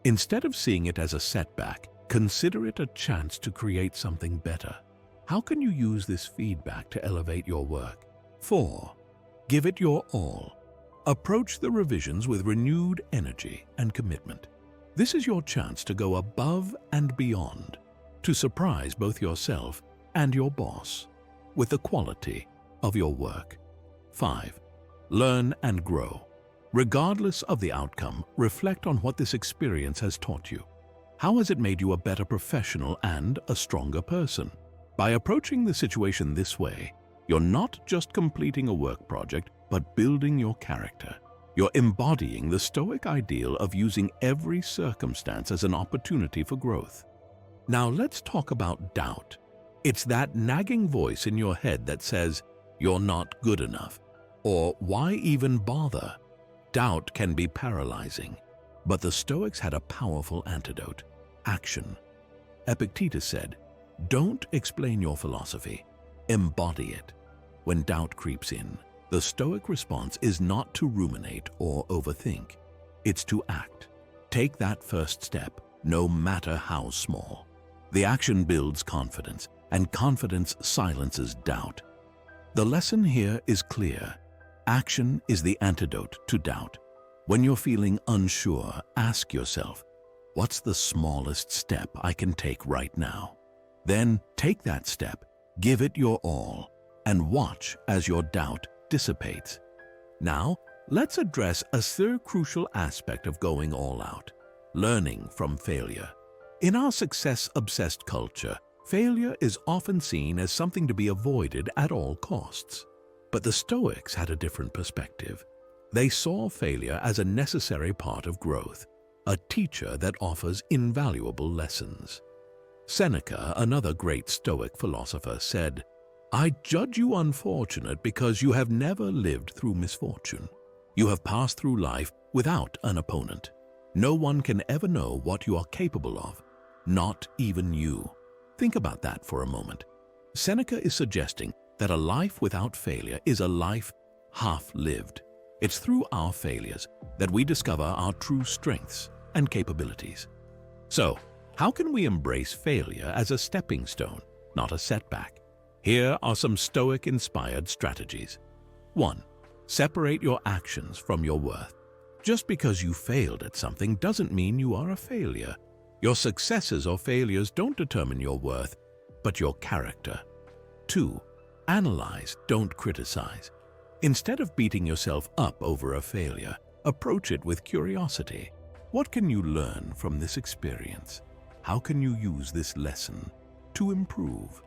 Instead of seeing it as a setback, consider it a chance to create something better. How can you use this feedback to elevate your work? 4. Give it your all. Approach the revisions with renewed energy and commitment. This is your chance to go above and beyond, to surprise both yourself and your boss with the quality of your work. 5. Learn and grow. Regardless of the outcome, reflect on what this experience has taught you. How has it made you a better professional and a stronger person? By approaching the situation this way, you're not just completing a work project, but building your character. You're embodying the Stoic ideal of using every circumstance as an opportunity for growth. Now let's talk about doubt. It's that nagging voice in your head that says, "You're not good enough," or "Why even bother?" Doubt can be paralyzing, but the Stoics had a powerful antidote: action. Epictetus said, "Don't explain your philosophy, embody it." When doubt creeps in, the Stoic response is not to ruminate or overthink. It's to act. Take that first step, no matter how small. The action builds confidence, and confidence silences doubt. The lesson here is clear. Action is the antidote to doubt. When you're feeling unsure, ask yourself, what's the smallest step I can take right now? Then take that step, give it your all, and watch as your doubt dissipates. Now, let's address a third crucial aspect of going all out: learning from failure. In our success-obsessed culture, failure is often seen as something to be avoided at all costs. But the Stoics had a different perspective. They saw failure as a necessary part of growth, a teacher that offers invaluable lessons. Seneca, another great Stoic philosopher, said, "I judge you unfortunate because you have never lived through misfortune. You have passed through life without an opponent. No one can ever know what you are capable of, not even you." Think about that for a moment. Seneca is suggesting that a life without failure is a life half-lived. It's through our failures that we discover our true strengths and capabilities. So, how can we embrace failure as a stepping stone, not a setback? Here are some Stoic-inspired strategies. 1. Separate your actions from your worth. Just because you failed at something doesn't mean you are a failure. Your successes or failures don't determine your worth, but your character. 2. Analyze, don't criticize. Instead of beating yourself up over a failure, approach it with curiosity. What can you learn from this experience? How can you use this lesson to improve?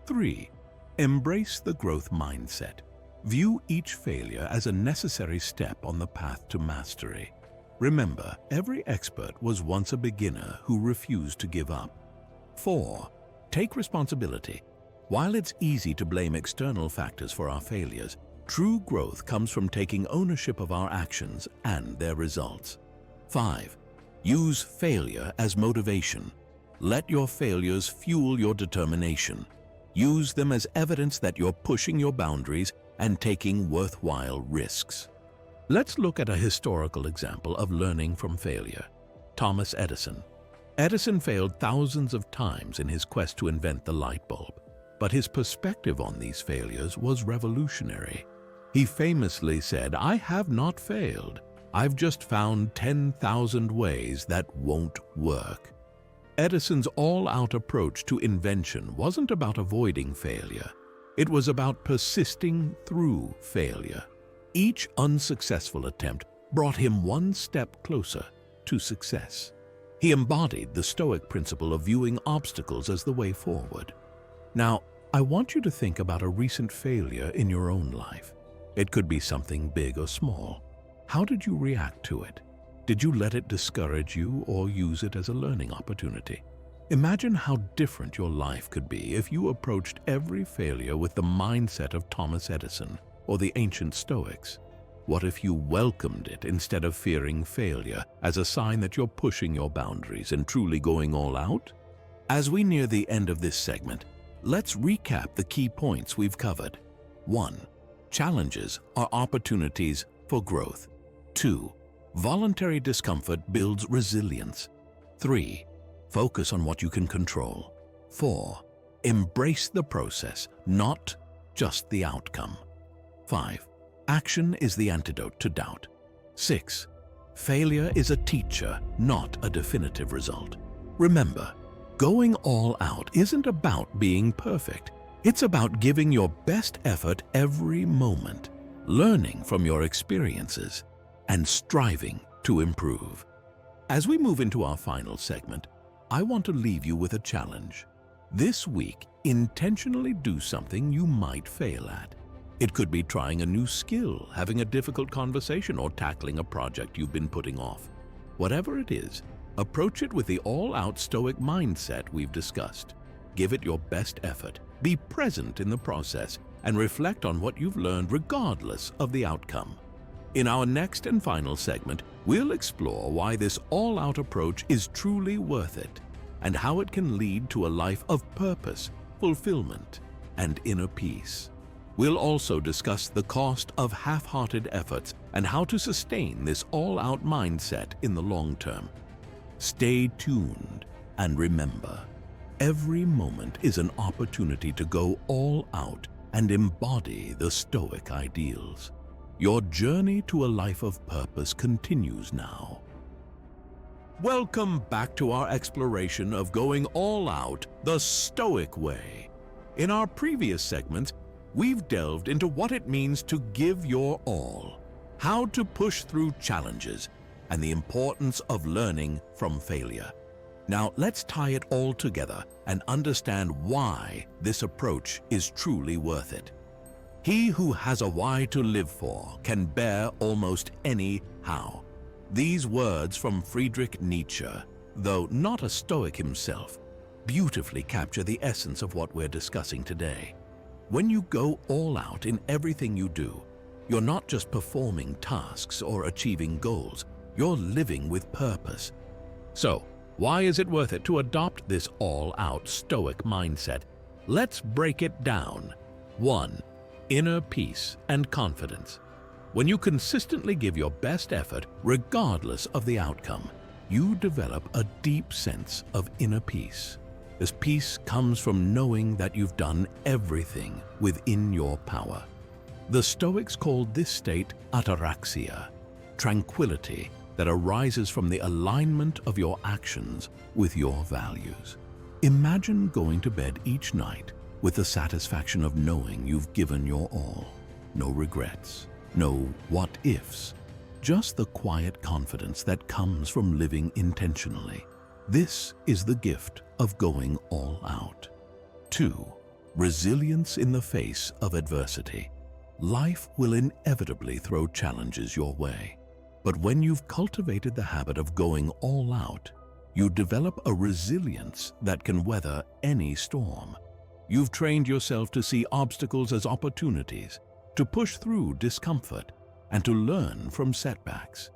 3. Embrace the growth mindset. View each failure as a necessary step on the path to mastery. Remember, every expert was once a beginner who refused to give up. 4. Take responsibility. While it's easy to blame external factors for our failures, true growth comes from taking ownership of our actions and their results. 5. Use failure as motivation. Let your failures fuel your determination. Use them as evidence that you're pushing your boundaries and taking worthwhile risks. Let's look at a historical example of learning from failure. Thomas Edison. Edison failed thousands of times in his quest to invent the light bulb, but his perspective on these failures was revolutionary. He famously said, "I have not failed. I've just found 10,000 ways that won't work." Edison's all-out approach to invention wasn't about avoiding failure. It was about persisting through failure. Each unsuccessful attempt brought him one step closer to success. He embodied the Stoic principle of viewing obstacles as the way forward. Now, I want you to think about a recent failure in your own life. It could be something big or small. How did you react to it? Did you let it discourage you or use it as a learning opportunity? Imagine how different your life could be if you approached every failure with the mindset of Thomas Edison or the ancient Stoics. What if you welcomed it instead of fearing failure as a sign that you're pushing your boundaries and truly going all out? As we near the end of this segment, let's recap the key points we've covered. 1. Challenges are opportunities for growth. 2. Voluntary discomfort builds resilience. 3. Focus on what you can control. 4. Embrace the process, not just the outcome. 5. Action is the antidote to doubt. 6. Failure is a teacher, not a definitive result. Remember, going all out isn't about being perfect. It's about giving your best effort every moment, learning from your experiences, and striving to improve. As we move into our final segment, I want to leave you with a challenge. This week, intentionally do something you might fail at. It could be trying a new skill, having a difficult conversation, or tackling a project you've been putting off. Whatever it is, approach it with the all-out Stoic mindset we've discussed. Give it your best effort, be present in the process, and reflect on what you've learned regardless of the outcome. In our next and final segment, we'll explore why this all-out approach is truly worth it and how it can lead to a life of purpose, fulfillment, and inner peace. We'll also discuss the cost of half-hearted efforts and how to sustain this all-out mindset in the long term. Stay tuned and remember, every moment is an opportunity to go all out and embody the Stoic ideals. Your journey to a life of purpose continues now. Welcome back to our exploration of going all out the Stoic way. In our previous segments, we've delved into what it means to give your all, how to push through challenges, and the importance of learning from failure. Now let's tie it all together and understand why this approach is truly worth it. He who has a why to live for can bear almost any how. These words from Friedrich Nietzsche, though not a Stoic himself, beautifully capture the essence of what we're discussing today. When you go all out in everything you do, you're not just performing tasks or achieving goals, you're living with purpose. So, why is it worth it to adopt this all-out Stoic mindset? Let's break it down. 1. Inner peace and confidence. When you consistently give your best effort, regardless of the outcome, you develop a deep sense of inner peace. This peace comes from knowing that you've done everything within your power. The Stoics called this state ataraxia, tranquility that arises from the alignment of your actions with your values. Imagine going to bed each night with the satisfaction of knowing you've given your all. No regrets, no what-ifs, just the quiet confidence that comes from living intentionally. This is the gift of going all out. 2. Resilience in the face of adversity. Life will inevitably throw challenges your way. But when you've cultivated the habit of going all out, you develop a resilience that can weather any storm. You've trained yourself to see obstacles as opportunities, to push through discomfort, and to learn from setbacks.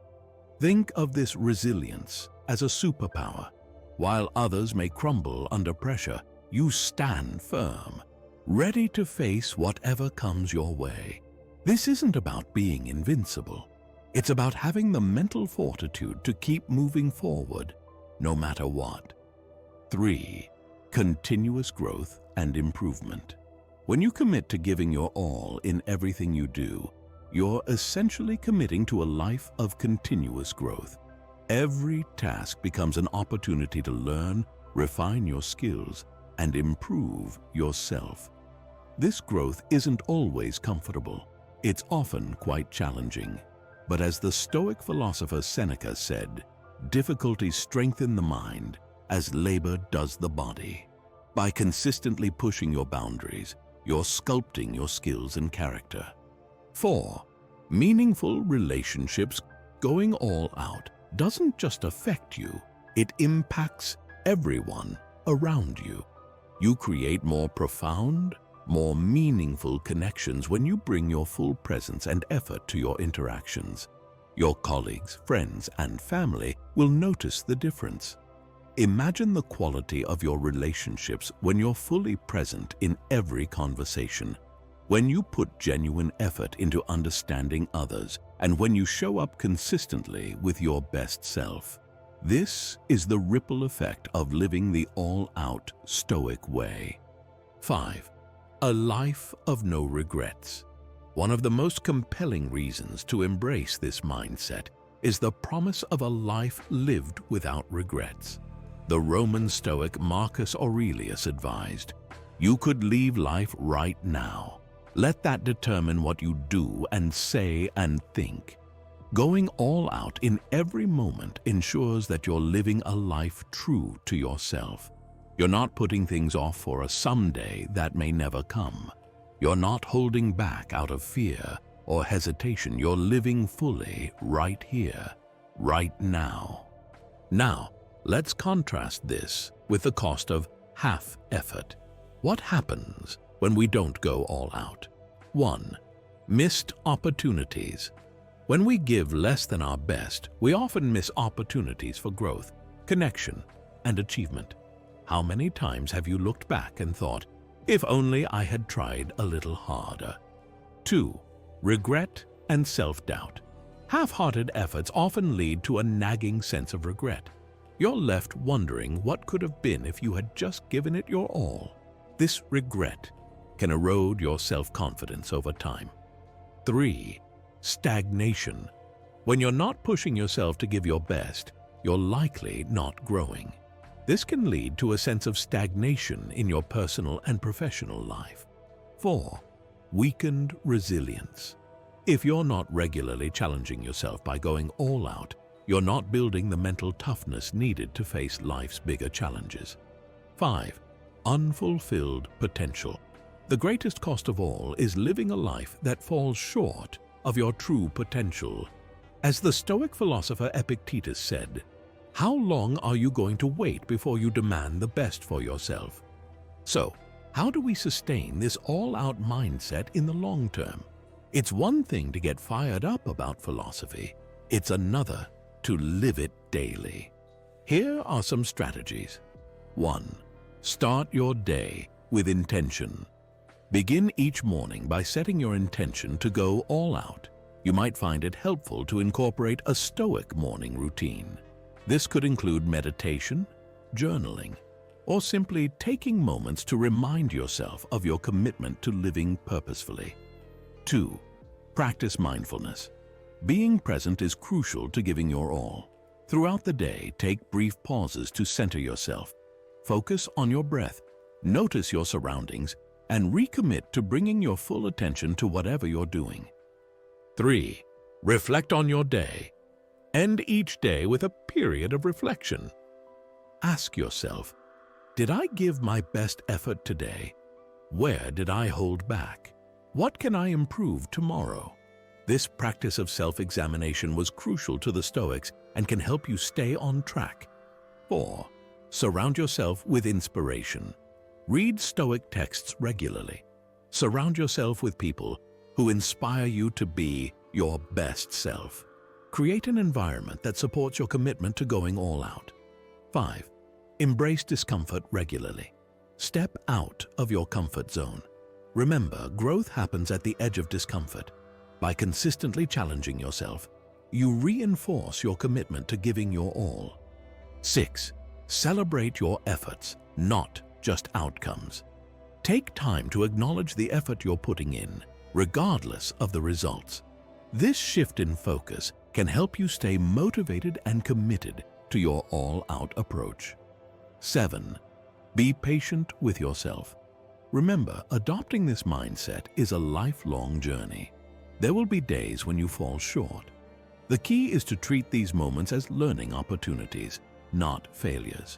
Think of this resilience as a superpower. While others may crumble under pressure, you stand firm, ready to face whatever comes your way. This isn't about being invincible. It's about having the mental fortitude to keep moving forward, no matter what. 3. Continuous growth and improvement. When you commit to giving your all in everything you do, you're essentially committing to a life of continuous growth. Every task becomes an opportunity to learn, refine your skills, and improve yourself. This growth isn't always comfortable. It's often quite challenging. But as the Stoic philosopher Seneca said, difficulties strengthen the mind as labor does the body. By consistently pushing your boundaries, you're sculpting your skills and character. 4. Meaningful relationships. Going all out doesn't just affect you, it impacts everyone around you. You create more profound, more meaningful connections when you bring your full presence and effort to your interactions. Your colleagues, friends, and family will notice the difference. Imagine the quality of your relationships when you're fully present in every conversation, when you put genuine effort into understanding others, and when you show up consistently with your best self. This is the ripple effect of living the all-out Stoic way. 5. A life of no regrets. One of the most compelling reasons to embrace this mindset is the promise of a life lived without regrets. The Roman Stoic Marcus Aurelius advised, "You could leave life right now. Let that determine what you do and say and think." Going all out in every moment ensures that you're living a life true to yourself. You're not putting things off for a someday that may never come. You're not holding back out of fear or hesitation. You're living fully right here, right now. Now, let's contrast this with the cost of half effort. What happens when we don't go all out? 1. Missed opportunities. When we give less than our best, we often miss opportunities for growth, connection, and achievement. How many times have you looked back and thought, if only I had tried a little harder? 2. Regret and self-doubt. Half-hearted efforts often lead to a nagging sense of regret. You're left wondering what could have been if you had just given it your all. This regret can erode your self-confidence over time. 3. Stagnation. When you're not pushing yourself to give your best, you're likely not growing. This can lead to a sense of stagnation in your personal and professional life. 4. Weakened resilience. If you're not regularly challenging yourself by going all out, you're not building the mental toughness needed to face life's bigger challenges. 5. Unfulfilled potential. The greatest cost of all is living a life that falls short of your true potential. As the Stoic philosopher Epictetus said, "How long are you going to wait before you demand the best for yourself?" So, how do we sustain this all-out mindset in the long term? It's one thing to get fired up about philosophy. It's another to live it daily. Here are some strategies. 1. Start your day with intention. Begin each morning by setting your intention to go all out. You might find it helpful to incorporate a Stoic morning routine. This could include meditation, journaling, or simply taking moments to remind yourself of your commitment to living purposefully. 2. Practice mindfulness. Being present is crucial to giving your all. Throughout the day, take brief pauses to center yourself. Focus on your breath, notice your surroundings, and recommit to bringing your full attention to whatever you're doing. 3. Reflect on your day. End each day with a period of reflection. Ask yourself, did I give my best effort today? Where did I hold back? What can I improve tomorrow? This practice of self-examination was crucial to the Stoics and can help you stay on track. 4. Surround yourself with inspiration. Read Stoic texts regularly. Surround yourself with people who inspire you to be your best self. Create an environment that supports your commitment to going all out. 5. Embrace discomfort regularly. Step out of your comfort zone. Remember, growth happens at the edge of discomfort. By consistently challenging yourself, you reinforce your commitment to giving your all. 6. Celebrate your efforts, not just outcomes. Take time to acknowledge the effort you're putting in, regardless of the results. This shift in focus can help you stay motivated and committed to your all-out approach. 7. Be patient with yourself. Remember, adopting this mindset is a lifelong journey. There will be days when you fall short. The key is to treat these moments as learning opportunities, not failures.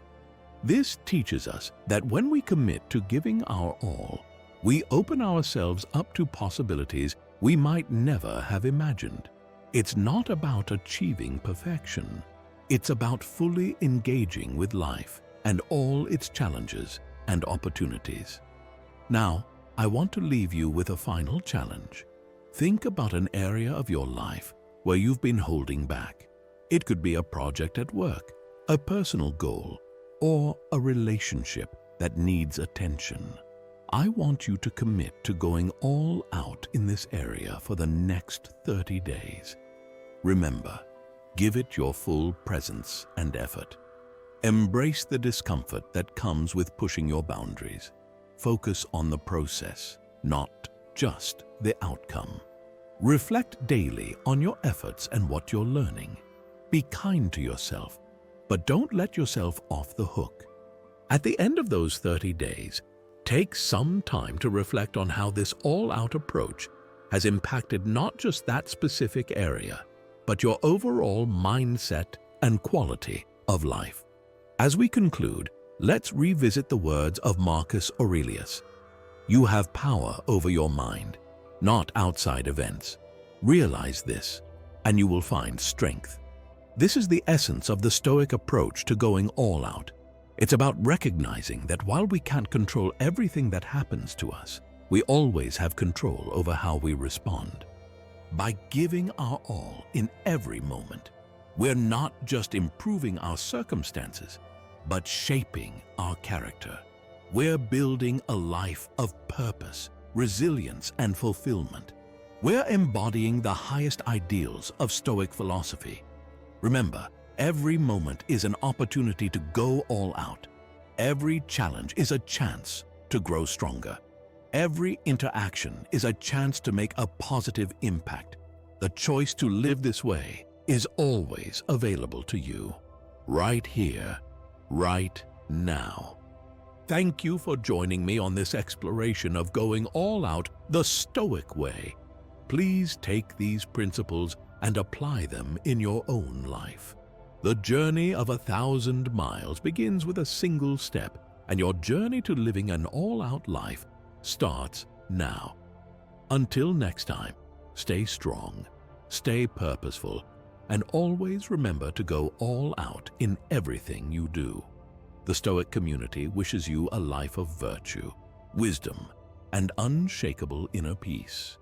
This teaches us that when we commit to giving our all, we open ourselves up to possibilities we might never have imagined. It's not about achieving perfection. It's about fully engaging with life and all its challenges and opportunities. Now, I want to leave you with a final challenge. Think about an area of your life where you've been holding back. It could be a project at work, a personal goal, or a relationship that needs attention. I want you to commit to going all out in this area for the next 30 days. Remember, give it your full presence and effort. Embrace the discomfort that comes with pushing your boundaries. Focus on the process, not just the outcome. Reflect daily on your efforts and what you're learning. Be kind to yourself, but don't let yourself off the hook. At the end of those 30 days, take some time to reflect on how this all-out approach has impacted not just that specific area, but your overall mindset and quality of life. As we conclude, let's revisit the words of Marcus Aurelius. You have power over your mind, not outside events. Realize this, and you will find strength. This is the essence of the Stoic approach to going all out. It's about recognizing that while we can't control everything that happens to us, we always have control over how we respond. by giving our all in every moment. We're not just improving our circumstances, but shaping our character. We're building a life of purpose, resilience, and fulfillment. We're embodying the highest ideals of Stoic philosophy. Remember, every moment is an opportunity to go all out. Every challenge is a chance to grow stronger. Every interaction is a chance to make a positive impact. The choice to live this way is always available to you, right here, right now. Thank you for joining me on this exploration of going all out the Stoic way. Please take these principles and apply them in your own life. The journey of 1,000 miles begins with a single step, and your journey to living an all-out life starts now. Until next time, stay strong, stay purposeful, and always remember to go all out in everything you do. The Stoic community wishes you a life of virtue, wisdom, and unshakable inner peace.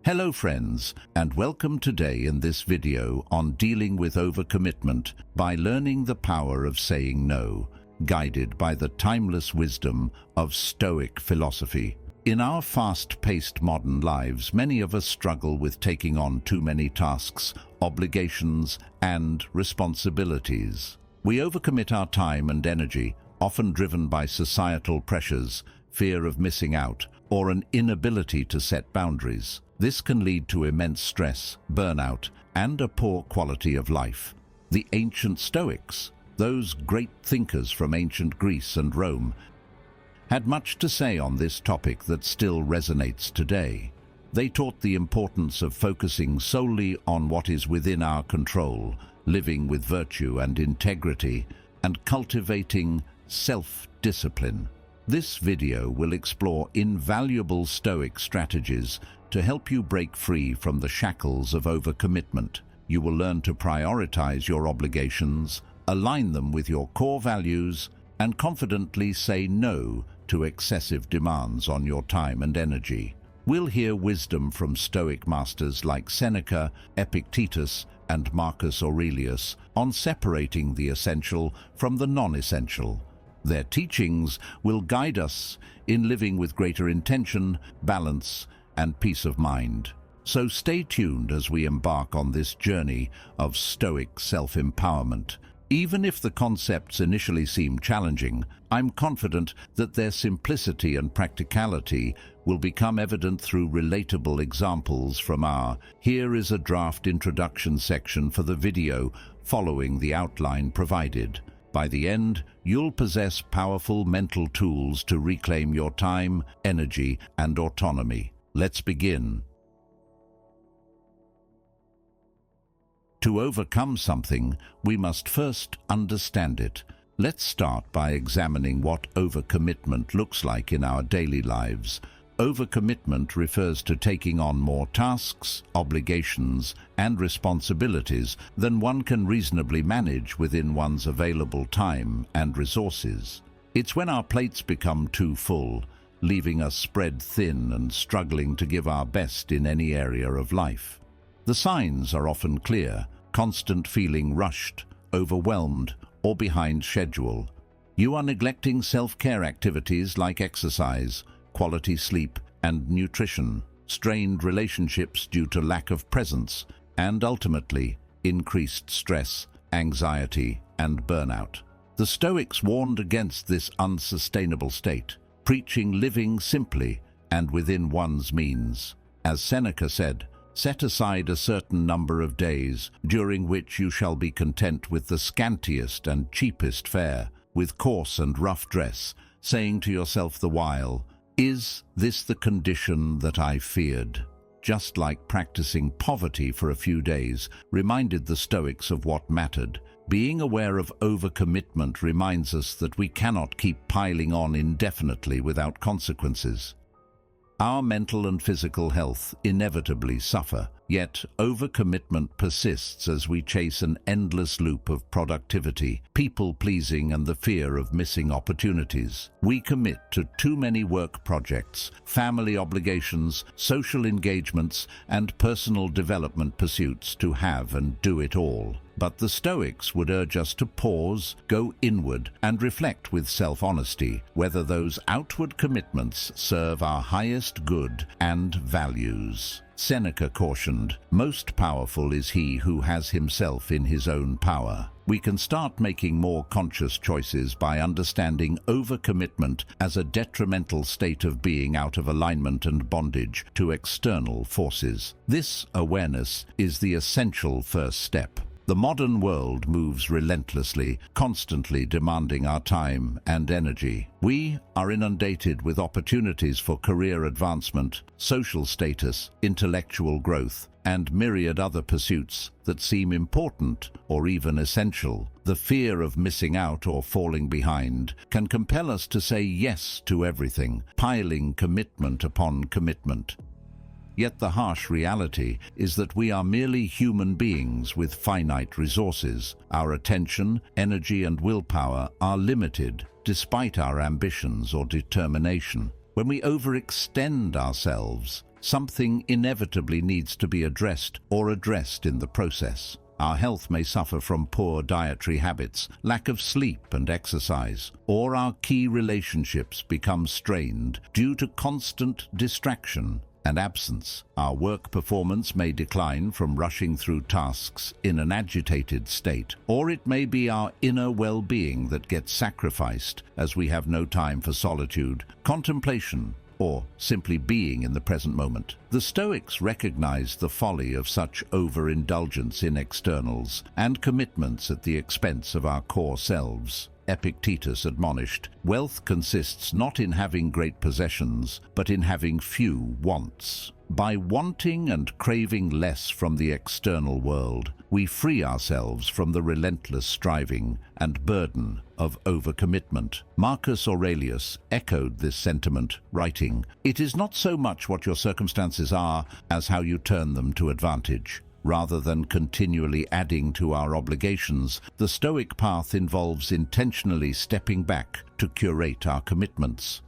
Hello friends, and welcome today in this video on dealing with overcommitment by learning the power of saying no, guided by the timeless wisdom of Stoic philosophy. In our fast-paced modern lives, many of us struggle with taking on too many tasks, obligations, and responsibilities. We overcommit our time and energy, often driven by societal pressures, fear of missing out, or an inability to set boundaries. This can lead to immense stress, burnout, and a poor quality of life. The ancient Stoics, those great thinkers from ancient Greece and Rome, had much to say on this topic that still resonates today. They taught the importance of focusing solely on what is within our control, living with virtue and integrity, and cultivating self-discipline. This video will explore invaluable Stoic strategies to help you break free from the shackles of overcommitment. You will learn to prioritize your obligations, align them with your core values, and confidently say no to excessive demands on your time and energy. We'll hear wisdom from Stoic masters like Seneca, Epictetus, and Marcus Aurelius on separating the essential from the non-essential. Their teachings will guide us in living with greater intention, balance, and peace of mind. So stay tuned as we embark on this journey of Stoic self-empowerment. Even if the concepts initially seem challenging, I'm confident that their simplicity and practicality will become evident through relatable examples from our Here is a draft introduction section for the video following the outline provided. By the end, you'll possess powerful mental tools to reclaim your time, energy, and autonomy. Let's begin. To overcome something, we must first understand it. Let's start by examining what overcommitment looks like in our daily lives. Overcommitment refers to taking on more tasks, obligations, and responsibilities than one can reasonably manage within one's available time and resources. It's when our plates become too full, leaving us spread thin and struggling to give our best in any area of life. The signs are often clear: constant feeling rushed, overwhelmed, or behind schedule. You are neglecting self-care activities like exercise, quality sleep, and nutrition, strained relationships due to lack of presence, and ultimately, increased stress, anxiety, and burnout. The Stoics warned against this unsustainable state, preaching living simply and within one's means. As Seneca said, "Set aside a certain number of days, during which you shall be content with the scantiest and cheapest fare, with coarse and rough dress, saying to yourself the while, 'Is this the condition that I feared?'" Just like practicing poverty for a few days reminded the Stoics of what mattered. Being aware of overcommitment reminds us that we cannot keep piling on indefinitely without consequences. our mental and physical health inevitably suffer. Yet overcommitment persists as we chase an endless loop of productivity, people-pleasing, and the fear of missing opportunities. We commit to too many work projects, family obligations, social engagements, and personal development pursuits to have and do it all. But the Stoics would urge us to pause, go inward, and reflect with self-honesty whether those outward commitments serve our highest good and values. Seneca cautioned, "Most powerful is he who has himself in his own power." We can start making more conscious choices by understanding overcommitment as a detrimental state of being out of alignment and bondage to external forces. This awareness is the essential first step. The modern world moves relentlessly, constantly demanding our time and energy. We are inundated with opportunities for career advancement, social status, intellectual growth, and myriad other pursuits that seem important or even essential. The fear of missing out or falling behind can compel us to say yes to everything, piling commitment upon commitment. Yet the harsh reality is that we are merely human beings with finite resources. Our attention, energy, and willpower are limited, despite our ambitions or determination. When we overextend ourselves, something inevitably needs to be addressed in the process. Our health may suffer from poor dietary habits, lack of sleep and exercise, or our key relationships become strained due to constant distraction and absence. Our work performance may decline from rushing through tasks in an agitated state, or it may be our inner well-being that gets sacrificed as we have no time for solitude, contemplation, or simply being in the present moment. The Stoics recognized the folly of such overindulgence in externals and commitments at the expense of our core selves. Epictetus admonished, "Wealth consists not in having great possessions, but in having few wants." By wanting and craving less from the external world, we free ourselves from the relentless striving and burden of overcommitment. Marcus Aurelius echoed this sentiment, writing, "It is not so much what your circumstances are as how you turn them to advantage." Rather than continually adding to our obligations, the Stoic path involves intentionally stepping back to curate our commitments.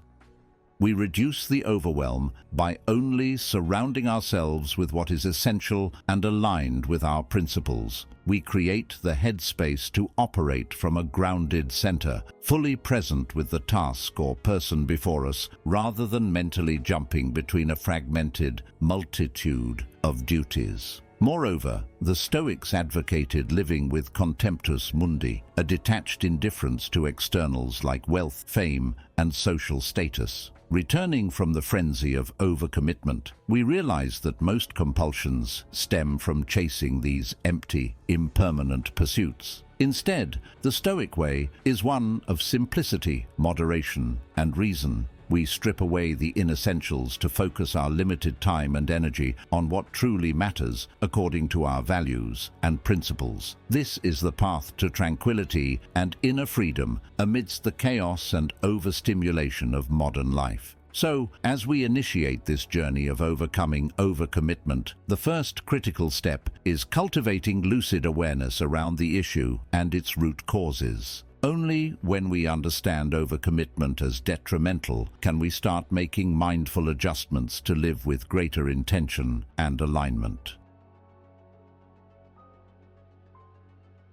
We reduce the overwhelm by only surrounding ourselves with what is essential and aligned with our principles. We create the headspace to operate from a grounded center, fully present with the task or person before us, rather than mentally jumping between a fragmented multitude of duties. Moreover, the Stoics advocated living with contemptus mundi, a detached indifference to externals like wealth, fame, and social status. Returning from the frenzy of overcommitment, we realize that most compulsions stem from chasing these empty, impermanent pursuits. Instead, the Stoic way is one of simplicity, moderation, and reason. We strip away the inessentials to focus our limited time and energy on what truly matters according to our values and principles. This is the path to tranquility and inner freedom amidst the chaos and overstimulation of modern life. So, as we initiate this journey of overcoming overcommitment, the first critical step is cultivating lucid awareness around the issue and its root causes. Only when we understand overcommitment as detrimental can we start making mindful adjustments to live with greater intention and alignment.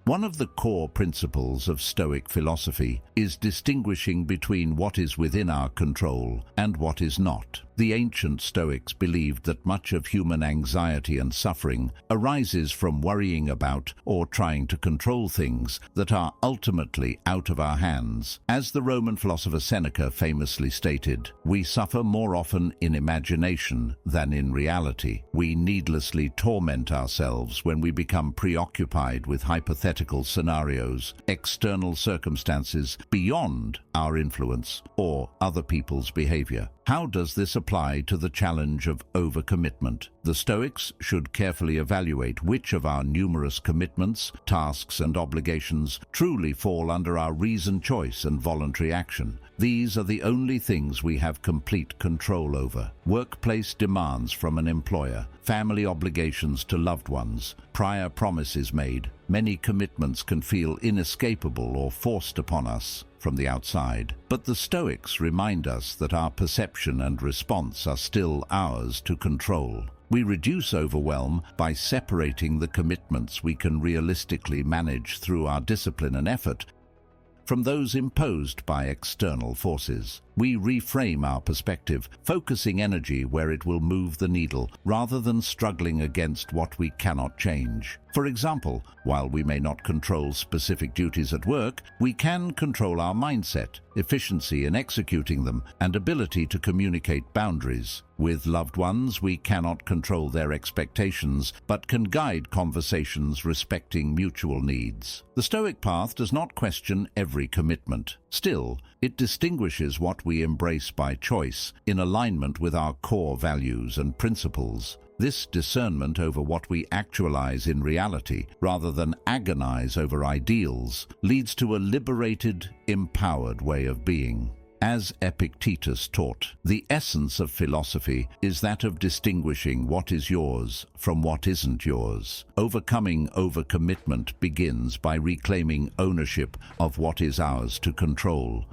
One of the core principles of Stoic philosophy is distinguishing between what is within our control and what is not. The ancient Stoics believed that much of human anxiety and suffering arises from worrying about or trying to control things that are ultimately out of our hands. As the Roman philosopher Seneca famously stated, "We suffer more often in imagination than in reality." We needlessly torment ourselves when we become preoccupied with hypothetical scenarios, external circumstances beyond our influence, or other people's behavior. How does this apply to the challenge of overcommitment? The Stoics should carefully evaluate which of our numerous commitments, tasks, and obligations truly fall under our reasoned choice and voluntary action. These are the only things we have complete control over. Workplace demands from an employer, family obligations to loved ones, prior promises made. Many commitments can feel inescapable or forced upon us from the outside. But the Stoics remind us that our perception and response are still ours to control. We reduce overwhelm by separating the commitments we can realistically manage through our discipline and effort from those imposed by external forces. We reframe our perspective, focusing energy where it will move the needle, rather than struggling against what we cannot change. For example, while we may not control specific duties at work, we can control our mindset, efficiency in executing them, and ability to communicate boundaries. With loved ones, we cannot control their expectations, but can guide conversations respecting mutual needs. The Stoic path does not question every commitment. Still, it distinguishes what we embrace by choice in alignment with our core values and principles. This discernment over what we actualize in reality, rather than agonize over ideals, leads to a liberated, empowered way of being. As Epictetus taught, the essence of philosophy is that of distinguishing what is yours from what isn't yours. Overcoming overcommitment begins by reclaiming ownership of what is ours to control.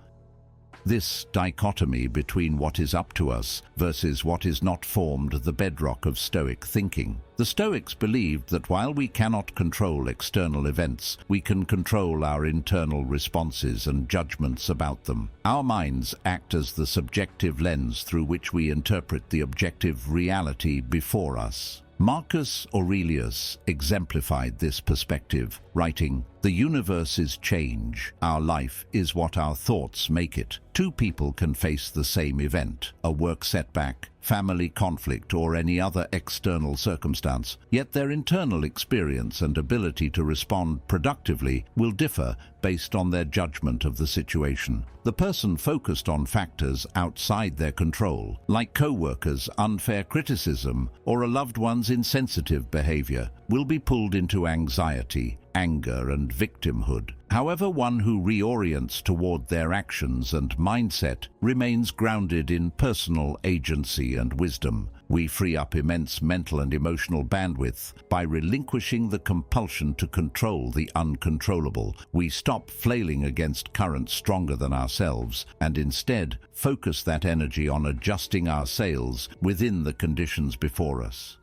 This dichotomy between what is up to us versus what is not formed the bedrock of Stoic thinking. The Stoics believed that while we cannot control external events, we can control our internal responses and judgments about them. Our minds act as the subjective lens through which we interpret the objective reality before us. Marcus Aurelius exemplified this perspective, writing, "The universe is change. Our life is what our thoughts make it." Two people can face the same event, a work setback, family conflict, or any other external circumstance, yet their internal experience and ability to respond productively will differ based on their judgment of the situation. The person focused on factors outside their control, like co-workers' unfair criticism or a loved one's insensitive behavior, will be pulled into anxiety, anger, and victimhood. However, one who reorients toward their actions and mindset remains grounded in personal agency and wisdom. We free up immense mental and emotional bandwidth by relinquishing the compulsion to control the uncontrollable. We stop flailing against currents stronger than ourselves and instead focus that energy on adjusting our sails within the conditions before us.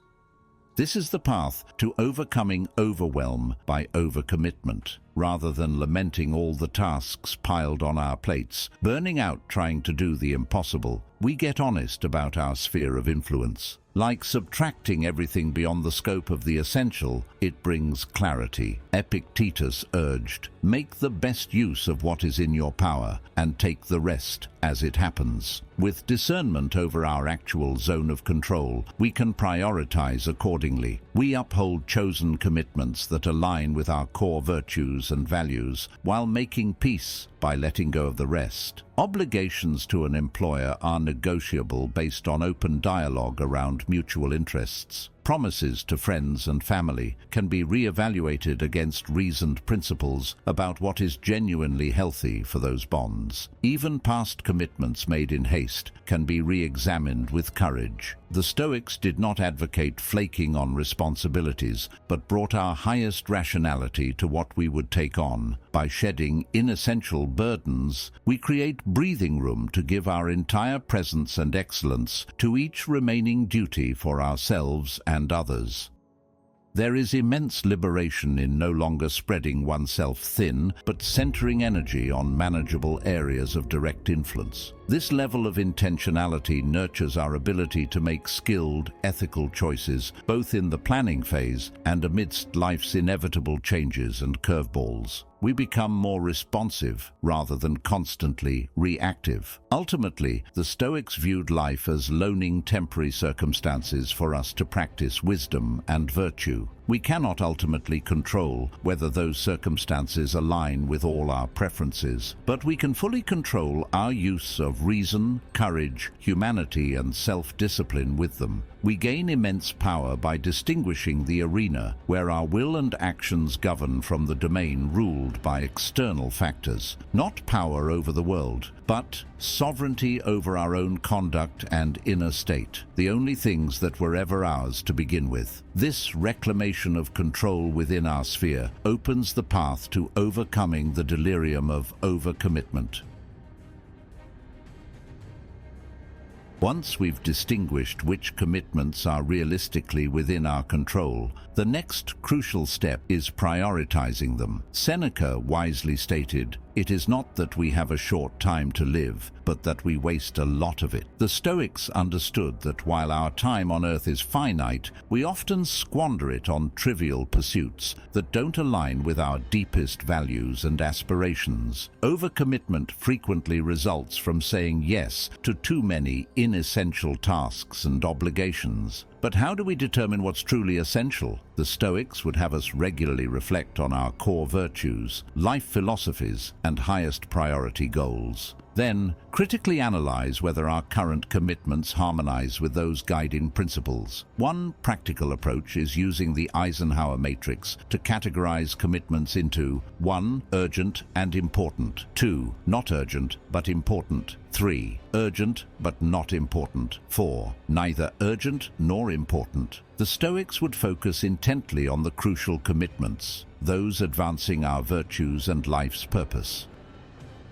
This is the path to overcoming overwhelm by overcommitment. Rather than lamenting all the tasks piled on our plates, burning out trying to do the impossible, we get honest about our sphere of influence. Like subtracting everything beyond the scope of the essential, it brings clarity. Epictetus urged, "Make the best use of what is in your power, and take the rest as it happens." With discernment over our actual zone of control, we can prioritize accordingly. We uphold chosen commitments that align with our core virtues and values, while making peace by letting go of the rest. Obligations to an employer are negotiable based on open dialogue around mutual interests. Promises to friends and family can be re-evaluated against reasoned principles about what is genuinely healthy for those bonds. Even past commitments made in haste can be re-examined with courage. The Stoics did not advocate flaking on responsibilities, but brought our highest rationality to what we would take on. By shedding inessential burdens, we create breathing room to give our entire presence and excellence to each remaining duty for ourselves and others. There is immense liberation in no longer spreading oneself thin, but centering energy on manageable areas of direct influence. This level of intentionality nurtures our ability to make skilled, ethical choices, both in the planning phase and amidst life's inevitable changes and curveballs. We become more responsive rather than constantly reactive. Ultimately, the Stoics viewed life as loaning temporary circumstances for us to practice wisdom and virtue. We cannot ultimately control whether those circumstances align with all our preferences, but we can fully control our use of of reason, courage, humanity, and self-discipline with them. We gain immense power by distinguishing the arena where our will and actions govern from the domain ruled by external factors. Not power over the world, but sovereignty over our own conduct and inner state, the only things that were ever ours to begin with. This reclamation of control within our sphere opens the path to overcoming the delirium of overcommitment. Once we've distinguished which commitments are realistically within our control, the next crucial step is prioritizing them. Seneca wisely stated, "It is not that we have a short time to live, but that we waste a lot of it." The Stoics understood that while our time on earth is finite, we often squander it on trivial pursuits that don't align with our deepest values and aspirations. Overcommitment frequently results from saying yes to too many inessential tasks and obligations. But how do we determine what's truly essential? The Stoics would have us regularly reflect on our core virtues, life philosophies, and highest priority goals. Then, critically analyze whether our current commitments harmonize with those guiding principles. One practical approach is using the Eisenhower matrix to categorize commitments into 1. Urgent and important, 2. Not urgent but important, 3. Urgent but not important, 4. Neither urgent nor important. The Stoics would focus intently on the crucial commitments, those advancing our virtues and life's purpose.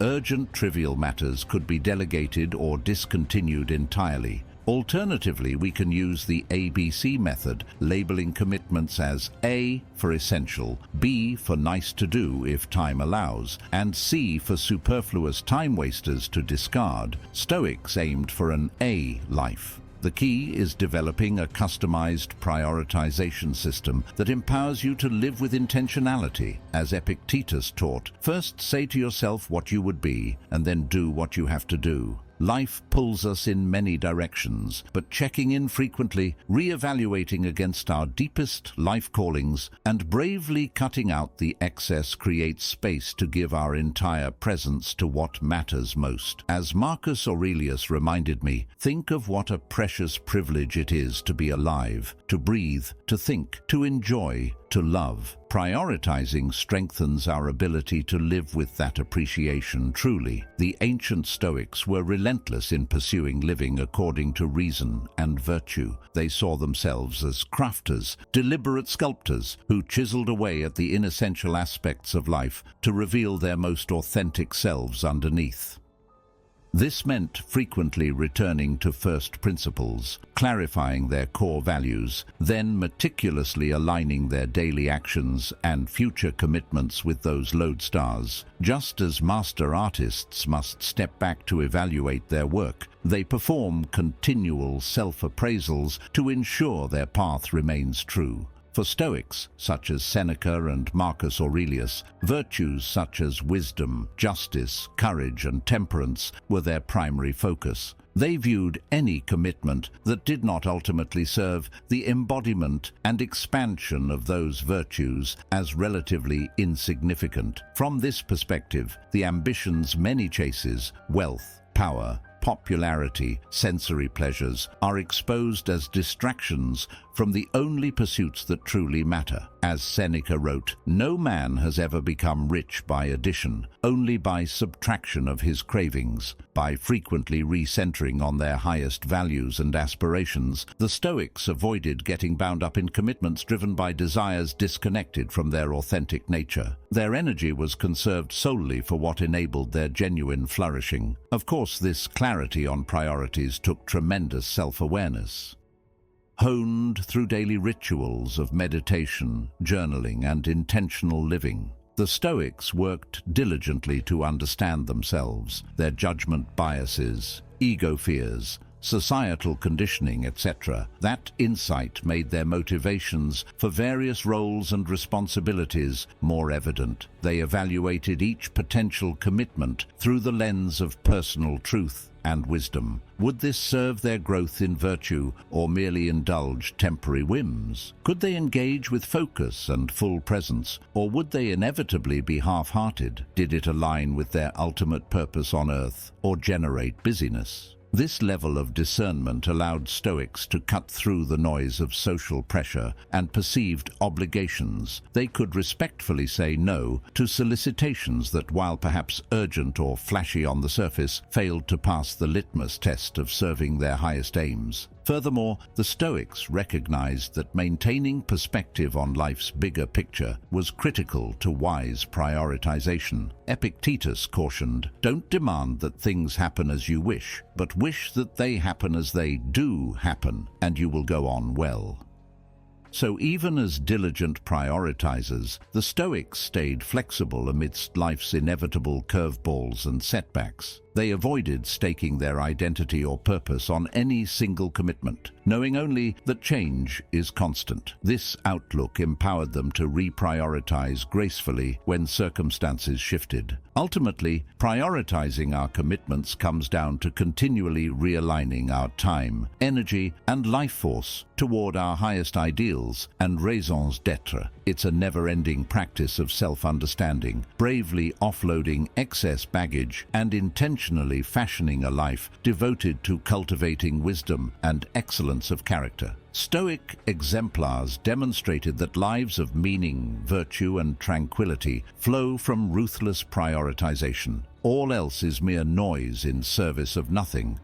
Urgent trivial matters could be delegated or discontinued entirely. Alternatively, we can use the ABC method, labeling commitments as A for essential, B for nice to do if time allows, and C for superfluous time wasters to discard. Stoics aimed for an A life. The key is developing a customized prioritization system that empowers you to live with intentionality. As Epictetus taught, first say to yourself what you would be, and then do what you have to do. Life pulls us in many directions, but checking in frequently, re-evaluating against our deepest life callings, and bravely cutting out the excess creates space to give our entire presence to what matters most. As Marcus Aurelius reminded me, think of what a precious privilege it is to be alive, to breathe, to think, to enjoy, to love. Prioritizing strengthens our ability to live with that appreciation truly. The ancient Stoics were relentless in pursuing living according to reason and virtue. They saw themselves as crafters, deliberate sculptors who chiseled away at the inessential aspects of life to reveal their most authentic selves underneath. This meant frequently returning to first principles, clarifying their core values, then meticulously aligning their daily actions and future commitments with those lodestars. Just as master artists must step back to evaluate their work, they perform continual self-appraisals to ensure their path remains true. For Stoics, such as Seneca and Marcus Aurelius, virtues such as wisdom, justice, courage, and temperance were their primary focus. They viewed any commitment that did not ultimately serve the embodiment and expansion of those virtues as relatively insignificant. From this perspective, the ambitions many chases, wealth, power, popularity, sensory pleasures, are exposed as distractions from the only pursuits that truly matter. As Seneca wrote, "No man has ever become rich by addition, only by subtraction of his cravings." By frequently recentering on their highest values and aspirations, the Stoics avoided getting bound up in commitments driven by desires disconnected from their authentic nature. Their energy was conserved solely for what enabled their genuine flourishing. Of course, this clarity on priorities took tremendous self-awareness. Honed through daily rituals of meditation, journaling, and intentional living, the Stoics worked diligently to understand themselves, their judgment biases, ego fears, societal conditioning, etc. That insight made their motivations for various roles and responsibilities more evident. They evaluated each potential commitment through the lens of personal truth and wisdom. Would this serve their growth in virtue or merely indulge temporary whims? Could they engage with focus and full presence, or would they inevitably be half-hearted? Did it align with their ultimate purpose on earth or generate busyness? This level of discernment allowed Stoics to cut through the noise of social pressure and perceived obligations. They could respectfully say no to solicitations that, while perhaps urgent or flashy on the surface, failed to pass the litmus test of serving their highest aims. Furthermore, the Stoics recognized that maintaining perspective on life's bigger picture was critical to wise prioritization. Epictetus cautioned, "Don't demand that things happen as you wish, but wish that they happen as they do happen, and you will go on well." So even as diligent prioritizers, the Stoics stayed flexible amidst life's inevitable curveballs and setbacks. They avoided staking their identity or purpose on any single commitment, knowing only that change is constant. This outlook empowered them to reprioritize gracefully when circumstances shifted. Ultimately, prioritizing our commitments comes down to continually realigning our time, energy, and life force toward our highest ideals and raisons d'être. It's a never-ending practice of self-understanding, bravely offloading excess baggage, and intentionally fashioning a life devoted to cultivating wisdom and excellence of character. Stoic exemplars demonstrated that lives of meaning, virtue, and tranquility flow from ruthless prioritization. All else is mere noise in service of nothing.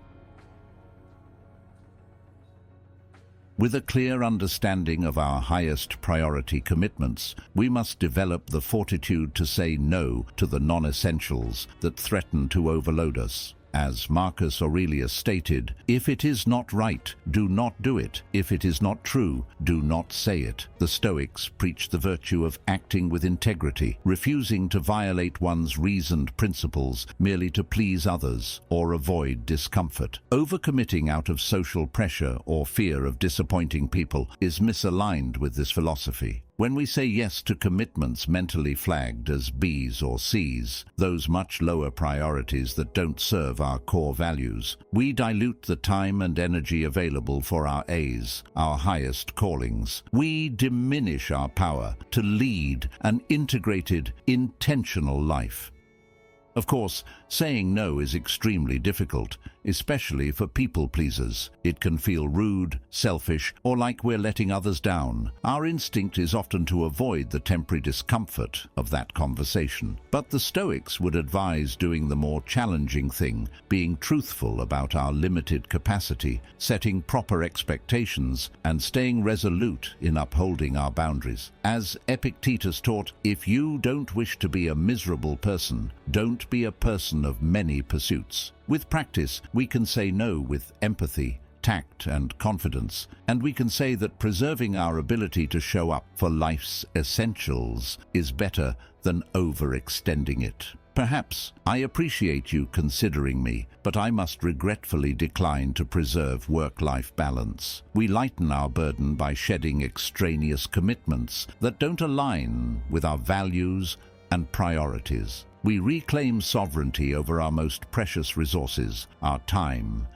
With a clear understanding of our highest priority commitments, we must develop the fortitude to say no to the non-essentials that threaten to overload us. As Marcus Aurelius stated, "If it is not right, do not do it. If it is not true, do not say it." The Stoics preached the virtue of acting with integrity, refusing to violate one's reasoned principles merely to please others or avoid discomfort. Overcommitting out of social pressure or fear of disappointing people is misaligned with this philosophy. When we say yes to commitments mentally flagged as B's or C's, those much lower priorities that don't serve our core values, we dilute the time and energy available for our A's, our highest callings. We diminish our power to lead an integrated, intentional life. Of course, saying no is extremely difficult, especially for people-pleasers. It can feel rude, selfish, or like we're letting others down. Our instinct is often to avoid the temporary discomfort of that conversation. But the Stoics would advise doing the more challenging thing, being truthful about our limited capacity, setting proper expectations, and staying resolute in upholding our boundaries. As Epictetus taught, if you don't wish to be a miserable person, don't be a person of many pursuits. With practice, we can say no with empathy, tact, and confidence, and we can say that preserving our ability to show up for life's essentials is better than overextending it. Perhaps I appreciate you considering me, but I must regretfully decline to preserve work-life balance. We lighten our burden by shedding extraneous commitments that don't align with our values and priorities. We reclaim sovereignty over our most precious resources, our time,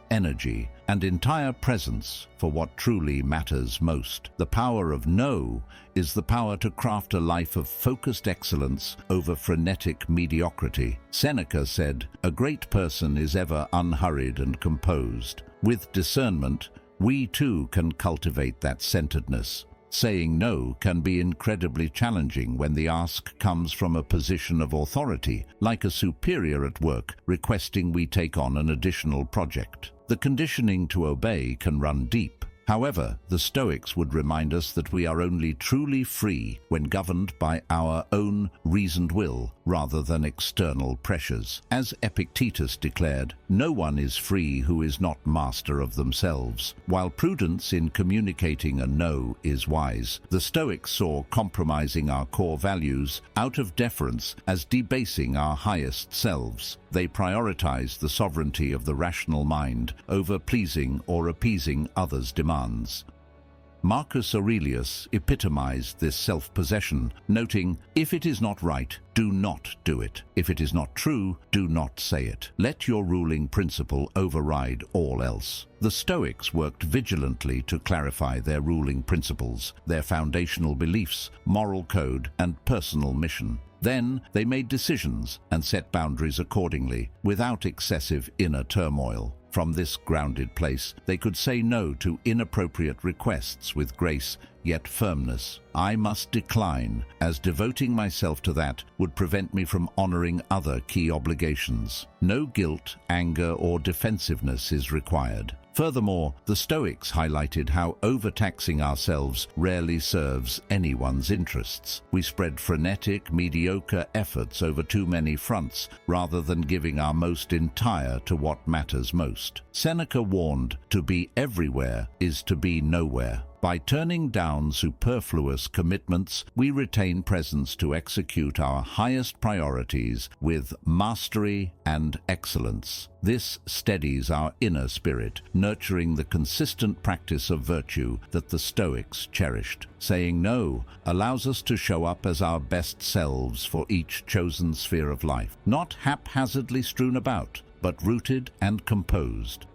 energy, and entire presence for what truly matters most. The power of no is the power to craft a life of focused excellence over frenetic mediocrity. Seneca said, "A great person is ever unhurried and composed." With discernment, we too can cultivate that centeredness. Saying no can be incredibly challenging when the ask comes from a position of authority, like a superior at work requesting we take on an additional project. The conditioning to obey can run deep. However, the Stoics would remind us that we are only truly free when governed by our own reasoned will rather than external pressures. As Epictetus declared, no one is free who is not master of themselves. While prudence in communicating a no is wise, the Stoics saw compromising our core values out of deference as debasing our highest selves. They prioritize the sovereignty of the rational mind over pleasing or appeasing others' demands. Marcus Aurelius epitomized this self-possession, noting, "If it is not right, do not do it. If it is not true, do not say it. Let your ruling principle override all else." The Stoics worked vigilantly to clarify their ruling principles, their foundational beliefs, moral code, and personal mission. Then they made decisions and set boundaries accordingly, without excessive inner turmoil. From this grounded place, they could say no to inappropriate requests with grace, yet firmness. I must decline, as devoting myself to that would prevent me from honoring other key obligations. No guilt, anger, or defensiveness is required. Furthermore, the Stoics highlighted how overtaxing ourselves rarely serves anyone's interests. We spread frenetic, mediocre efforts over too many fronts, rather than giving our most entire to what matters most. Seneca warned, "To be everywhere is to be nowhere." By turning down superfluous commitments, we retain presence to execute our highest priorities with mastery and excellence. This steadies our inner spirit, nurturing the consistent practice of virtue that the Stoics cherished. Saying no allows us to show up as our best selves for each chosen sphere of life, not haphazardly strewn about, but rooted and composed.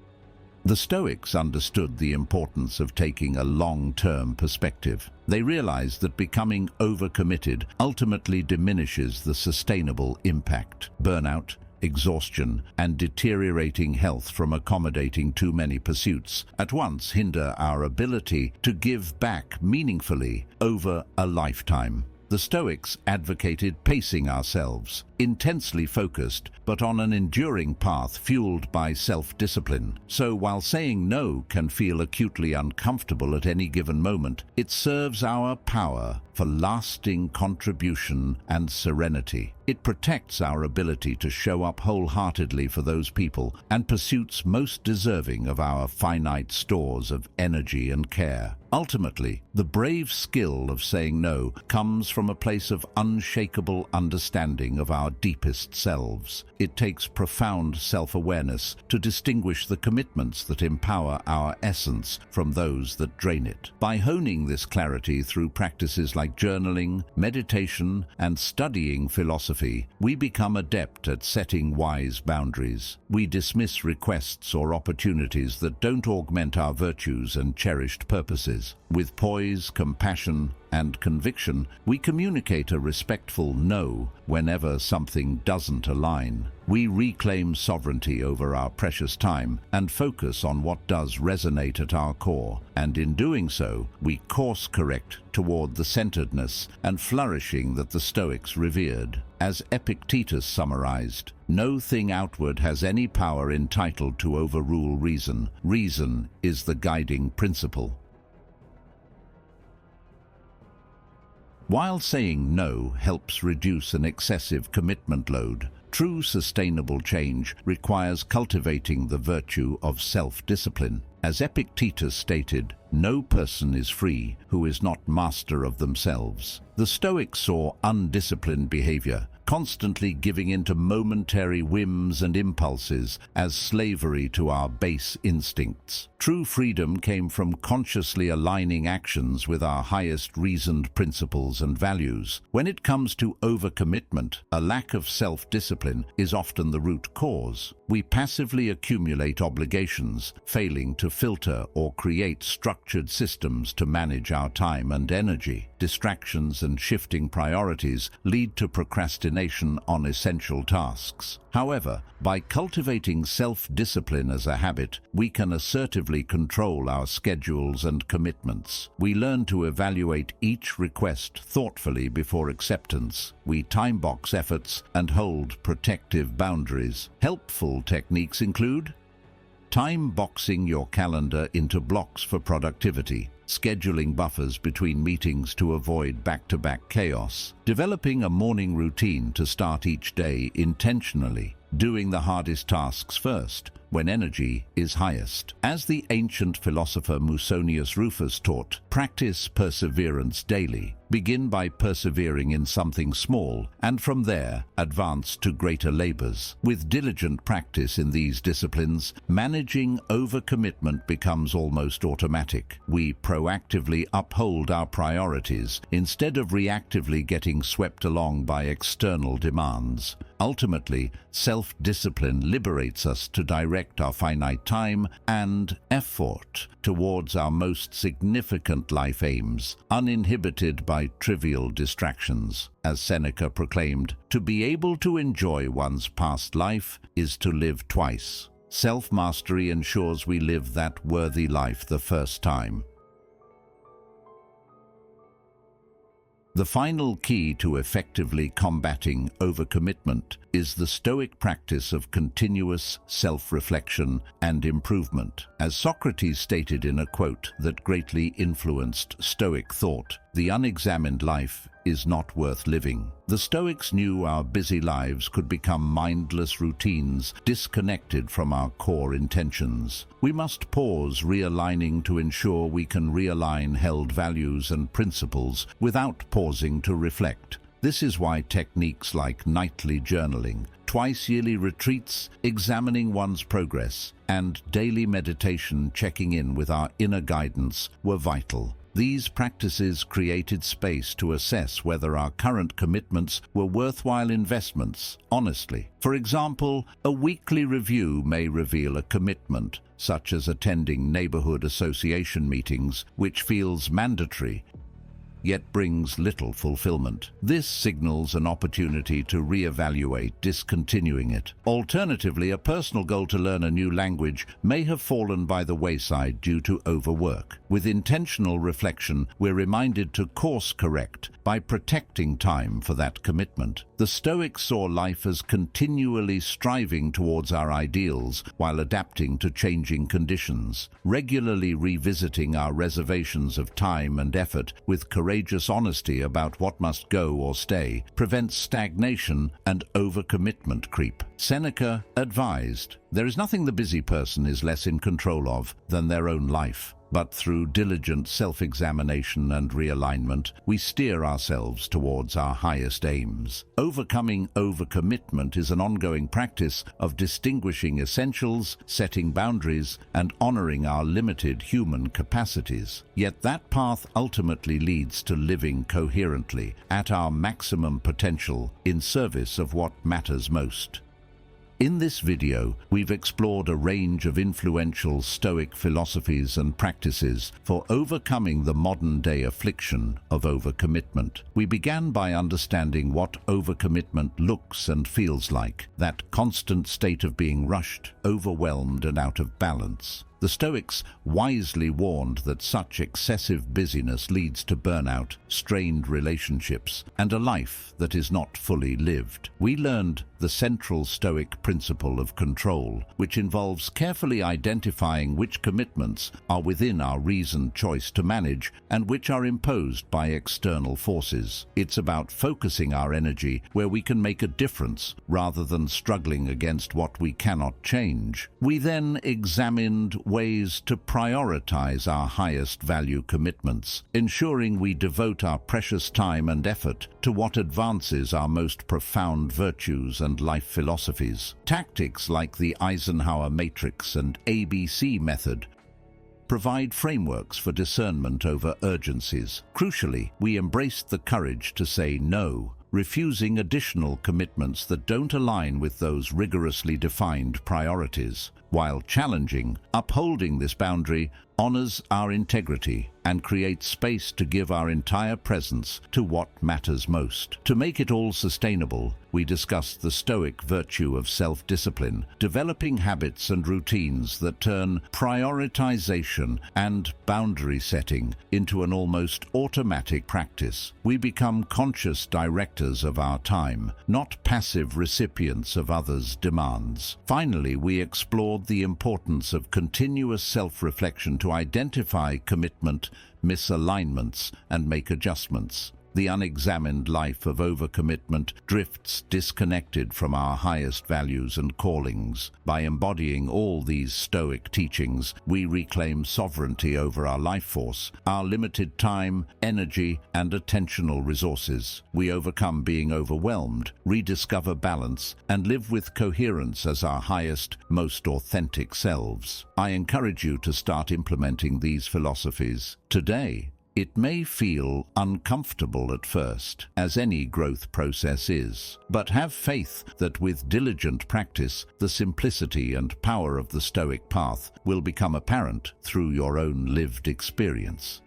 The Stoics understood the importance of taking a long-term perspective. They realized that becoming overcommitted ultimately diminishes the sustainable impact. Burnout, exhaustion, and deteriorating health from accommodating too many pursuits at once hinder our ability to give back meaningfully over a lifetime. The Stoics advocated pacing ourselves, intensely focused, but on an enduring path fueled by self-discipline. So while saying no can feel acutely uncomfortable at any given moment, it serves our power for lasting contribution and serenity. It protects our ability to show up wholeheartedly for those people and pursuits most deserving of our finite stores of energy and care. Ultimately, the brave skill of saying no comes from a place of unshakable understanding of our deepest selves. It takes profound self-awareness to distinguish the commitments that empower our essence from those that drain it. By honing this clarity through practices like journaling, meditation, and studying philosophy, we become adept at setting wise boundaries. We dismiss requests or opportunities that don't augment our virtues and cherished purposes. With poise, compassion, and conviction, we communicate a respectful no whenever something doesn't align. We reclaim sovereignty over our precious time and focus on what does resonate at our core. And in doing so, we course correct toward the centeredness and flourishing that the Stoics revered. As Epictetus summarized, "No thing outward has any power entitled to overrule reason. Reason is the guiding principle." While saying no helps reduce an excessive commitment load, true sustainable change requires cultivating the virtue of self-discipline. As Epictetus stated, "No person is free who is not master of themselves." The Stoics saw undisciplined behavior, constantly giving in to momentary whims and impulses, as slavery to our base instincts. True freedom came from consciously aligning actions with our highest reasoned principles and values. When it comes to overcommitment, a lack of self-discipline is often the root cause. We passively accumulate obligations, failing to filter or create structured systems to manage our time and energy. Distractions and shifting priorities lead to procrastination on essential tasks. However, by cultivating self-discipline as a habit, we can assertively control our schedules and commitments. We learn to evaluate each request thoughtfully before acceptance. We time-box efforts and hold protective boundaries. Helpful techniques include time-boxing your calendar into blocks for productivity, scheduling buffers between meetings to avoid back-to-back chaos, developing a morning routine to start each day intentionally, doing the hardest tasks first when energy is highest. As the ancient philosopher Musonius Rufus taught, practice perseverance daily. Begin by persevering in something small, and from there, advance to greater labors. With diligent practice in these disciplines, managing overcommitment becomes almost automatic. We proactively uphold our priorities instead of reactively getting swept along by external demands. Ultimately, self-discipline liberates us to direct our finite time and effort towards our most significant life aims, uninhibited by trivial distractions. As Seneca proclaimed, to be able to enjoy one's past life is to live twice. Self-mastery ensures we live that worthy life the first time. The final key to effectively combating overcommitment is the Stoic practice of continuous self-reflection and improvement. As Socrates stated in a quote that greatly influenced Stoic thought, "The unexamined life is not worth living." The Stoics knew our busy lives could become mindless routines disconnected from our core intentions. We must pause realigning to ensure we can realign held values and principles without pausing to reflect. This is why techniques like nightly journaling, twice-yearly retreats examining one's progress, and daily meditation checking in with our inner guidance were vital. These practices created space to assess whether our current commitments were worthwhile investments, honestly. For example, a weekly review may reveal a commitment, such as attending neighborhood association meetings, which feels mandatory, yet brings little fulfillment. This signals an opportunity to reevaluate discontinuing it. Alternatively, a personal goal to learn a new language may have fallen by the wayside due to overwork. With intentional reflection, we're reminded to course correct by protecting time for that commitment. The Stoics saw life as continually striving towards our ideals while adapting to changing conditions. Regularly revisiting our reservations of time and effort with courageous honesty about what must go or stay prevents stagnation and overcommitment creep. Seneca advised, "There is nothing the busy person is less in control of than their own life. But through diligent self-examination and realignment, we steer ourselves towards our highest aims." Overcoming overcommitment is an ongoing practice of distinguishing essentials, setting boundaries, and honoring our limited human capacities. Yet that path ultimately leads to living coherently, at our maximum potential, in service of what matters most. In this video, we've explored a range of influential Stoic philosophies and practices for overcoming the modern-day affliction of overcommitment. We began by understanding what overcommitment looks and feels like, that constant state of being rushed, overwhelmed, and out of balance. The Stoics wisely warned that such excessive busyness leads to burnout, strained relationships, and a life that is not fully lived. We learned the central Stoic principle of control, which involves carefully identifying which commitments are within our reasoned choice to manage and which are imposed by external forces. It's about focusing our energy where we can make a difference rather than struggling against what we cannot change. We then examined ways to prioritize our highest value commitments, ensuring we devote our precious time and effort to what advances our most profound virtues and life philosophies. Tactics like the Eisenhower matrix and ABC method provide frameworks for discernment over urgencies. Crucially, we embraced the courage to say no, refusing additional commitments that don't align with those rigorously defined priorities. While challenging, upholding this boundary honors our integrity and creates space to give our entire presence to what matters most. To make it all sustainable, we discussed the Stoic virtue of self-discipline, developing habits and routines that turn prioritization and boundary setting into an almost automatic practice. We become conscious directors of our time, not passive recipients of others' demands. Finally, we explored the importance of continuous self-reflection to identify commitment misalignments and make adjustments. The unexamined life of overcommitment drifts disconnected from our highest values and callings. By embodying all these Stoic teachings, we reclaim sovereignty over our life force, our limited time, energy, and attentional resources. We overcome being overwhelmed, rediscover balance, and live with coherence as our highest, most authentic selves. I encourage you to start implementing these philosophies today. It may feel uncomfortable at first, as any growth process is, but have faith that with diligent practice, the simplicity and power of the Stoic path will become apparent through your own lived experience.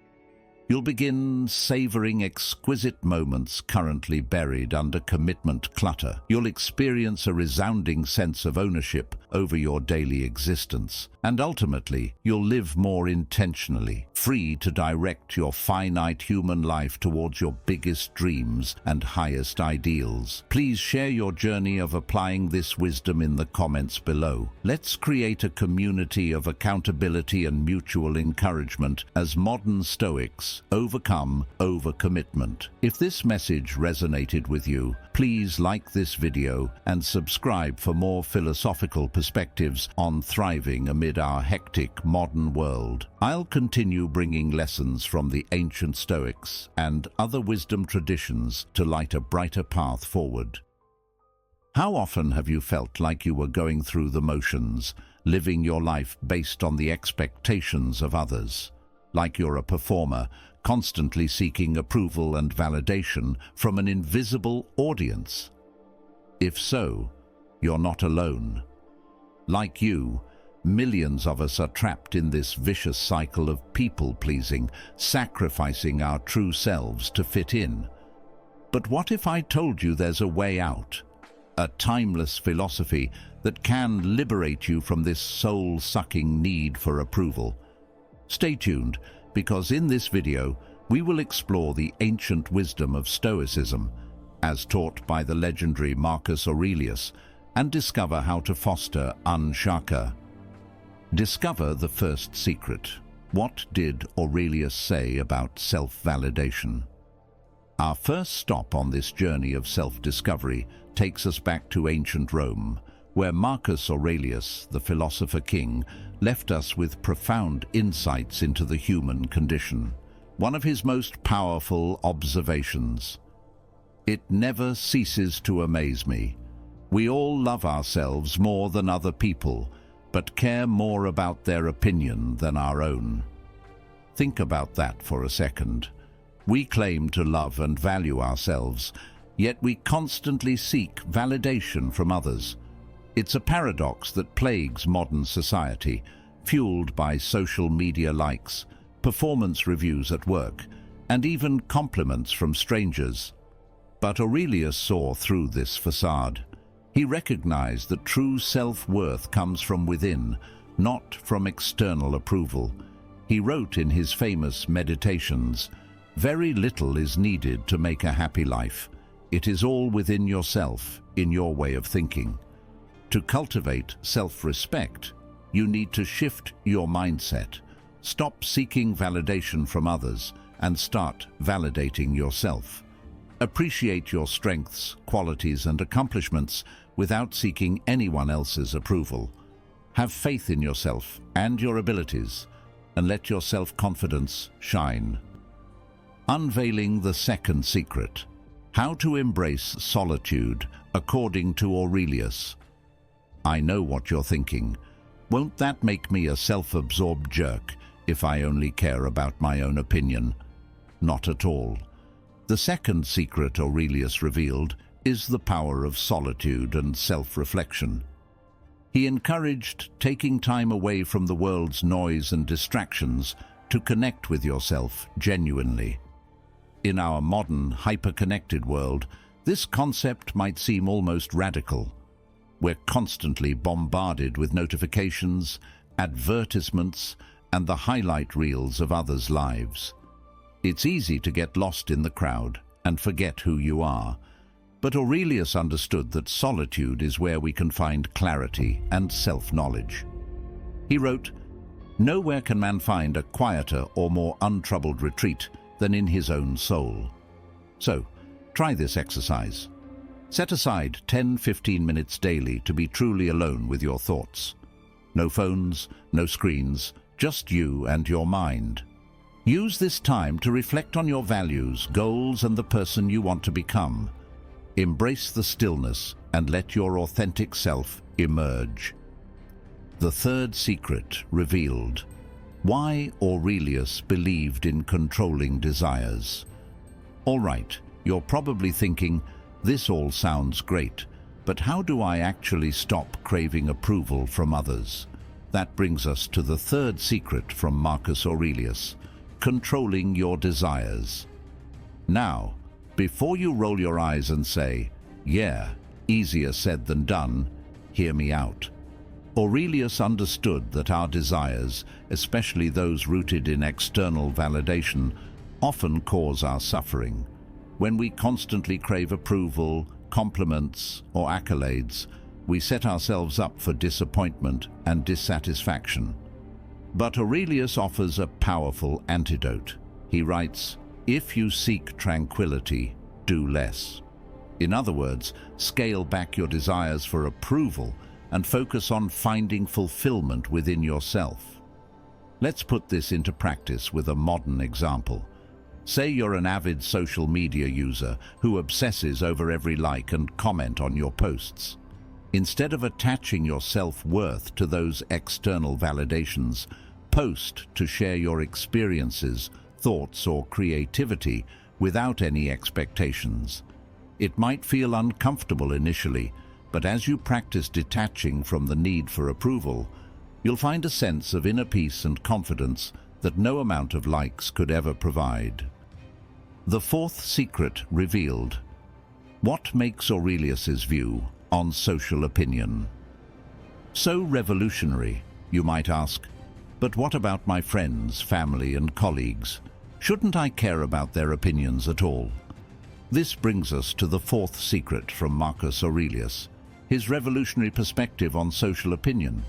You'll begin savoring exquisite moments currently buried under commitment clutter. You'll experience a resounding sense of ownership over your daily existence. And ultimately, you'll live more intentionally, free to direct your finite human life towards your biggest dreams and highest ideals. Please share your journey of applying this wisdom in the comments below. Let's create a community of accountability and mutual encouragement as modern Stoics overcome overcommitment. If this message resonated with you, please like this video and subscribe for more philosophical perspectives on thriving amid our hectic modern world. I'll continue bringing lessons from the ancient Stoics and other wisdom traditions to light a brighter path forward. How often have you felt like you were going through the motions, living your life based on the expectations of others? Like you're a performer, constantly seeking approval and validation from an invisible audience? If so, you're not alone. Like you, millions of us are trapped in this vicious cycle of people-pleasing, sacrificing our true selves to fit in. But what if I told you there's a way out? A timeless philosophy that can liberate you from this soul-sucking need for approval. Stay tuned, because in this video, we will explore the ancient wisdom of Stoicism, as taught by the legendary Marcus Aurelius, and discover how to foster unshaka. Discover the first secret. What did Aurelius say about self-validation? Our first stop on this journey of self-discovery takes us back to ancient Rome, where Marcus Aurelius, the philosopher king, left us with profound insights into the human condition. One of his most powerful observations: "It never ceases to amaze me. We all love ourselves more than other people, but care more about their opinion than our own." Think about that for a second. We claim to love and value ourselves, yet we constantly seek validation from others. It's a paradox that plagues modern society, fueled by social media likes, performance reviews at work, and even compliments from strangers. But Aurelius saw through this facade. He recognized that true self-worth comes from within, not from external approval. He wrote in his famous Meditations, "Very little is needed to make a happy life. It is all within yourself, in your way of thinking." To cultivate self-respect, you need to shift your mindset. Stop seeking validation from others and start validating yourself. Appreciate your strengths, qualities, and accomplishments without seeking anyone else's approval. Have faith in yourself and your abilities, and let your self-confidence shine. Unveiling the second secret: how to embrace solitude according to Aurelius. I know what you're thinking. Won't that make me a self-absorbed jerk if I only care about my own opinion? Not at all. The second secret Aurelius revealed is the power of solitude and self-reflection. He encouraged taking time away from the world's noise and distractions to connect with yourself genuinely. In our modern, hyper-connected world, this concept might seem almost radical. We're constantly bombarded with notifications, advertisements, and the highlight reels of others' lives. It's easy to get lost in the crowd and forget who you are. But Aurelius understood that solitude is where we can find clarity and self-knowledge. He wrote, "Nowhere can man find a quieter or more untroubled retreat than in his own soul." So, try this exercise. Set aside 10-15 minutes daily to be truly alone with your thoughts. No phones, no screens, just you and your mind. Use this time to reflect on your values, goals, and the person you want to become. Embrace the stillness and let your authentic self emerge. The third secret revealed. Why Aurelius believed in controlling desires. All right, you're probably thinking, this all sounds great, but how do I actually stop craving approval from others? That brings us to the third secret from Marcus Aurelius, controlling your desires. Now, before you roll your eyes and say, yeah, easier said than done, hear me out. Aurelius understood that our desires, especially those rooted in external validation, often cause our suffering. When we constantly crave approval, compliments, or accolades, we set ourselves up for disappointment and dissatisfaction. But Aurelius offers a powerful antidote. He writes, "If you seek tranquility, do less." In other words, scale back your desires for approval and focus on finding fulfillment within yourself. Let's put this into practice with a modern example. Say you're an avid social media user who obsesses over every like and comment on your posts. Instead of attaching your self-worth to those external validations, post to share your experiences, thoughts, or creativity without any expectations. It might feel uncomfortable initially, but as you practice detaching from the need for approval, you'll find a sense of inner peace and confidence that no amount of likes could ever provide. The fourth secret revealed. What makes Aurelius's view on social opinion so revolutionary, you might ask? But what about my friends, family, and colleagues? Shouldn't I care about their opinions at all? This brings us to the fourth secret from Marcus Aurelius, his revolutionary perspective on social opinion.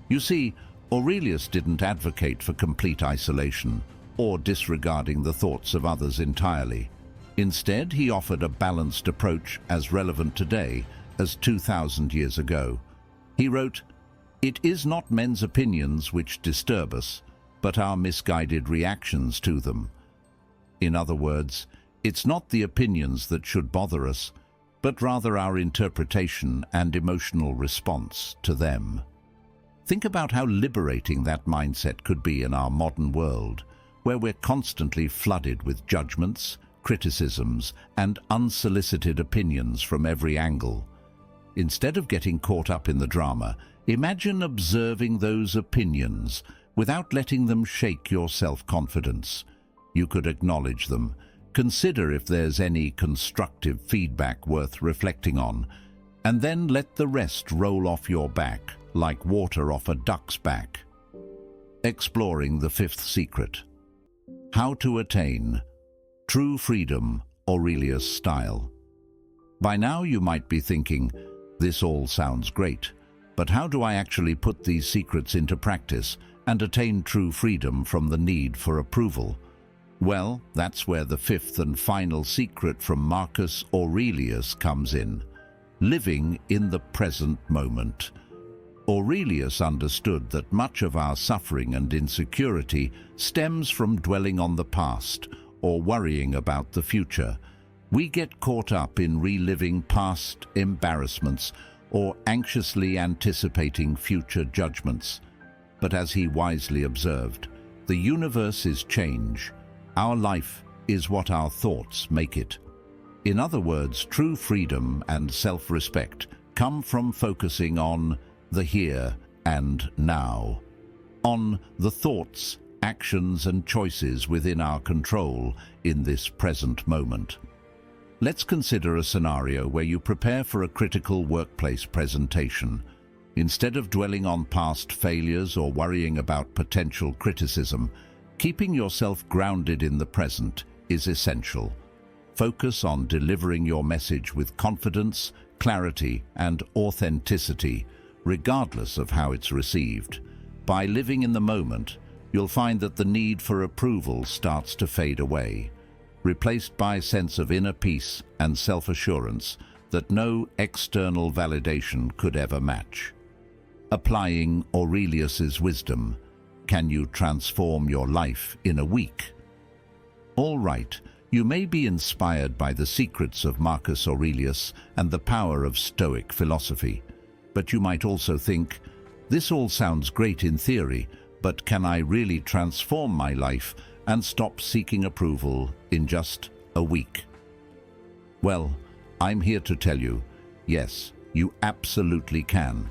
You see, Aurelius didn't advocate for complete isolation or disregarding the thoughts of others entirely. Instead, he offered a balanced approach as relevant today as 2,000 years ago. He wrote, "It is not men's opinions which disturb us, but our misguided reactions to them." In other words, it's not the opinions that should bother us, but rather our interpretation and emotional response to them. Think about how liberating that mindset could be in our modern world, where we're constantly flooded with judgments, criticisms, and unsolicited opinions from every angle. Instead of getting caught up in the drama, imagine observing those opinions without letting them shake your self-confidence. You could acknowledge them, consider if there's any constructive feedback worth reflecting on, and then let the rest roll off your back like water off a duck's back. Exploring the fifth secret. How to attain true freedom, Aurelius style. By now you might be thinking, this all sounds great, but how do I actually put these secrets into practice and attain true freedom from the need for approval? Well, that's where the fifth and final secret from Marcus Aurelius comes in. Living in the present moment. Aurelius understood that much of our suffering and insecurity stems from dwelling on the past or worrying about the future. We get caught up in reliving past embarrassments or anxiously anticipating future judgments. But as he wisely observed, the universe is change. Our life is what our thoughts make it. In other words, true freedom and self-respect come from focusing on the here and now, on the thoughts, actions, and choices within our control in this present moment. Let's consider a scenario where you prepare for a critical workplace presentation. Instead of dwelling on past failures or worrying about potential criticism, keeping yourself grounded in the present is essential. Focus on delivering your message with confidence, clarity, and authenticity, regardless of how it's received. By living in the moment, you'll find that the need for approval starts to fade away. replaced by a sense of inner peace and self-assurance that no external validation could ever match. Applying Aurelius's wisdom, can you transform your life in a week? All right, you may be inspired by the secrets of Marcus Aurelius and the power of Stoic philosophy, but you might also think, this all sounds great in theory, but can I really transform my life and stop seeking approval in just a week? Well, I'm here to tell you, yes, you absolutely can.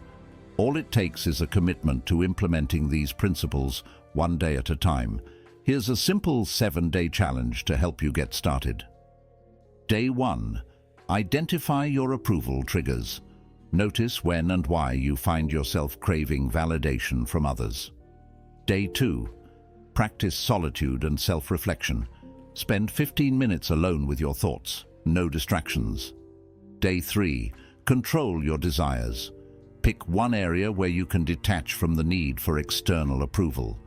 All it takes is a commitment to implementing these principles one day at a time. Here's a simple 7-day challenge to help you get started. Day 1. Identify your approval triggers. Notice when and why you find yourself craving validation from others. Day 2. Practice solitude and self-reflection. Spend 15 minutes alone with your thoughts, no distractions. Day 3. Control your desires. Pick one area where you can detach from the need for external approval.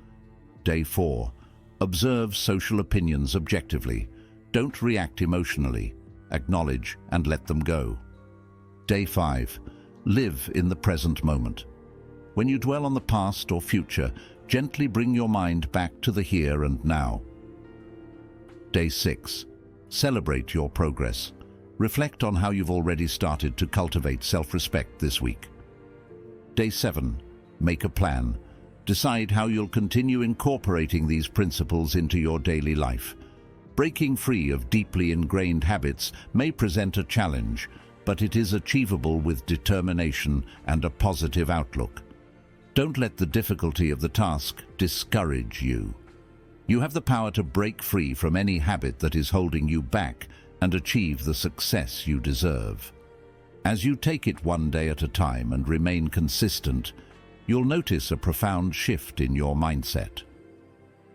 Day 4. Observe social opinions objectively. Don't react emotionally. Acknowledge and let them go. Day 5. Live in the present moment. When you dwell on the past or future, gently bring your mind back to the here and now. Day 6. Celebrate your progress. Reflect on how you've already started to cultivate self-respect this week. Day 7. Make a plan. Decide how you'll continue incorporating these principles into your daily life. Breaking free of deeply ingrained habits may present a challenge, but it is achievable with determination and a positive outlook. Don't let the difficulty of the task discourage you. You have the power to break free from any habit that is holding you back and achieve the success you deserve. As you take it one day at a time and remain consistent, you'll notice a profound shift in your mindset.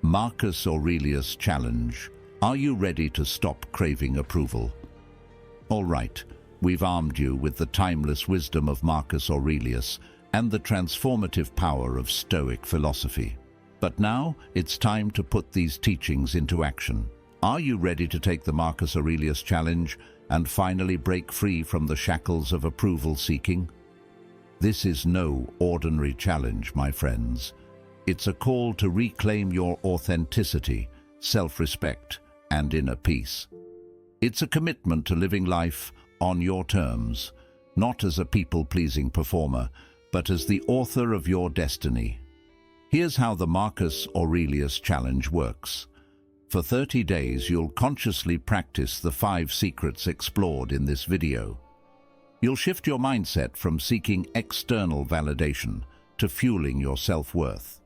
Marcus Aurelius Challenge. Are you ready to stop craving approval? All right, we've armed you with the timeless wisdom of Marcus Aurelius and the transformative power of Stoic philosophy. But now it's time to put these teachings into action. Are you ready to take the Marcus Aurelius Challenge and finally break free from the shackles of approval seeking? This is no ordinary challenge, my friends. It's a call to reclaim your authenticity, self-respect, and inner peace. It's a commitment to living life on your terms, not as a people-pleasing performer, but as the author of your destiny. Here's how the Marcus Aurelius Challenge works. For 30 days, you'll consciously practice the 5 secrets explored in this video. You'll shift your mindset from seeking external validation to fueling your self-worth.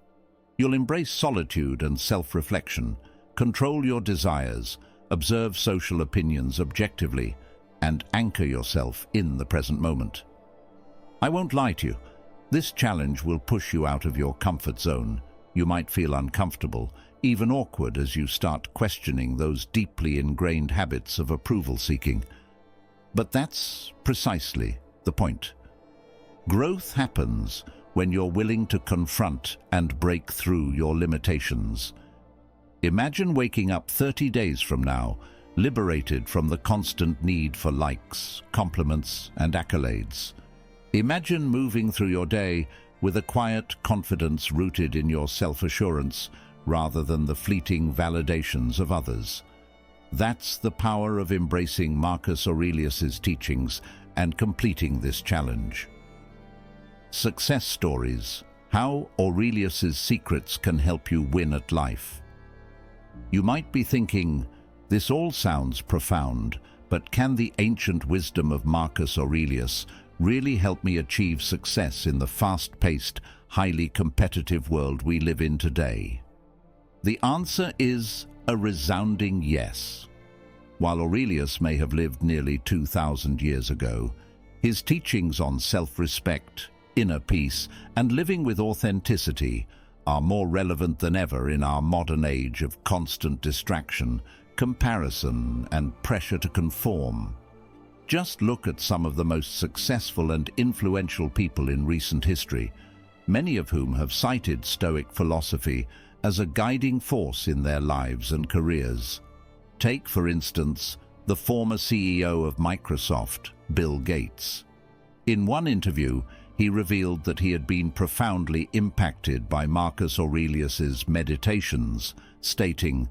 You'll embrace solitude and self-reflection, control your desires, observe social opinions objectively, and anchor yourself in the present moment. I won't lie to you. This challenge will push you out of your comfort zone. You might feel uncomfortable, even awkward as you start questioning those deeply ingrained habits of approval seeking. But that's precisely the point. Growth happens when you're willing to confront and break through your limitations. Imagine waking up 30 days from now, liberated from the constant need for likes, compliments, and accolades. Imagine moving through your day with a quiet confidence rooted in your self-assurance rather than the fleeting validations of others. That's the power of embracing Marcus Aurelius's teachings and completing this challenge. Success stories. How Aurelius's secrets can help you win at life. You might be thinking, this all sounds profound, but can the ancient wisdom of Marcus Aurelius really help me achieve success in the fast-paced, highly competitive world we live in today? The answer is a resounding yes. While Aurelius may have lived nearly 2,000 years ago, his teachings on self-respect, inner peace, and living with authenticity are more relevant than ever in our modern age of constant distraction, comparison, and pressure to conform. Just look at some of the most successful and influential people in recent history, many of whom have cited Stoic philosophy as a guiding force in their lives and careers. Take, for instance, the former CEO of Microsoft, Bill Gates. In one interview, he revealed that he had been profoundly impacted by Marcus Aurelius's meditations, stating,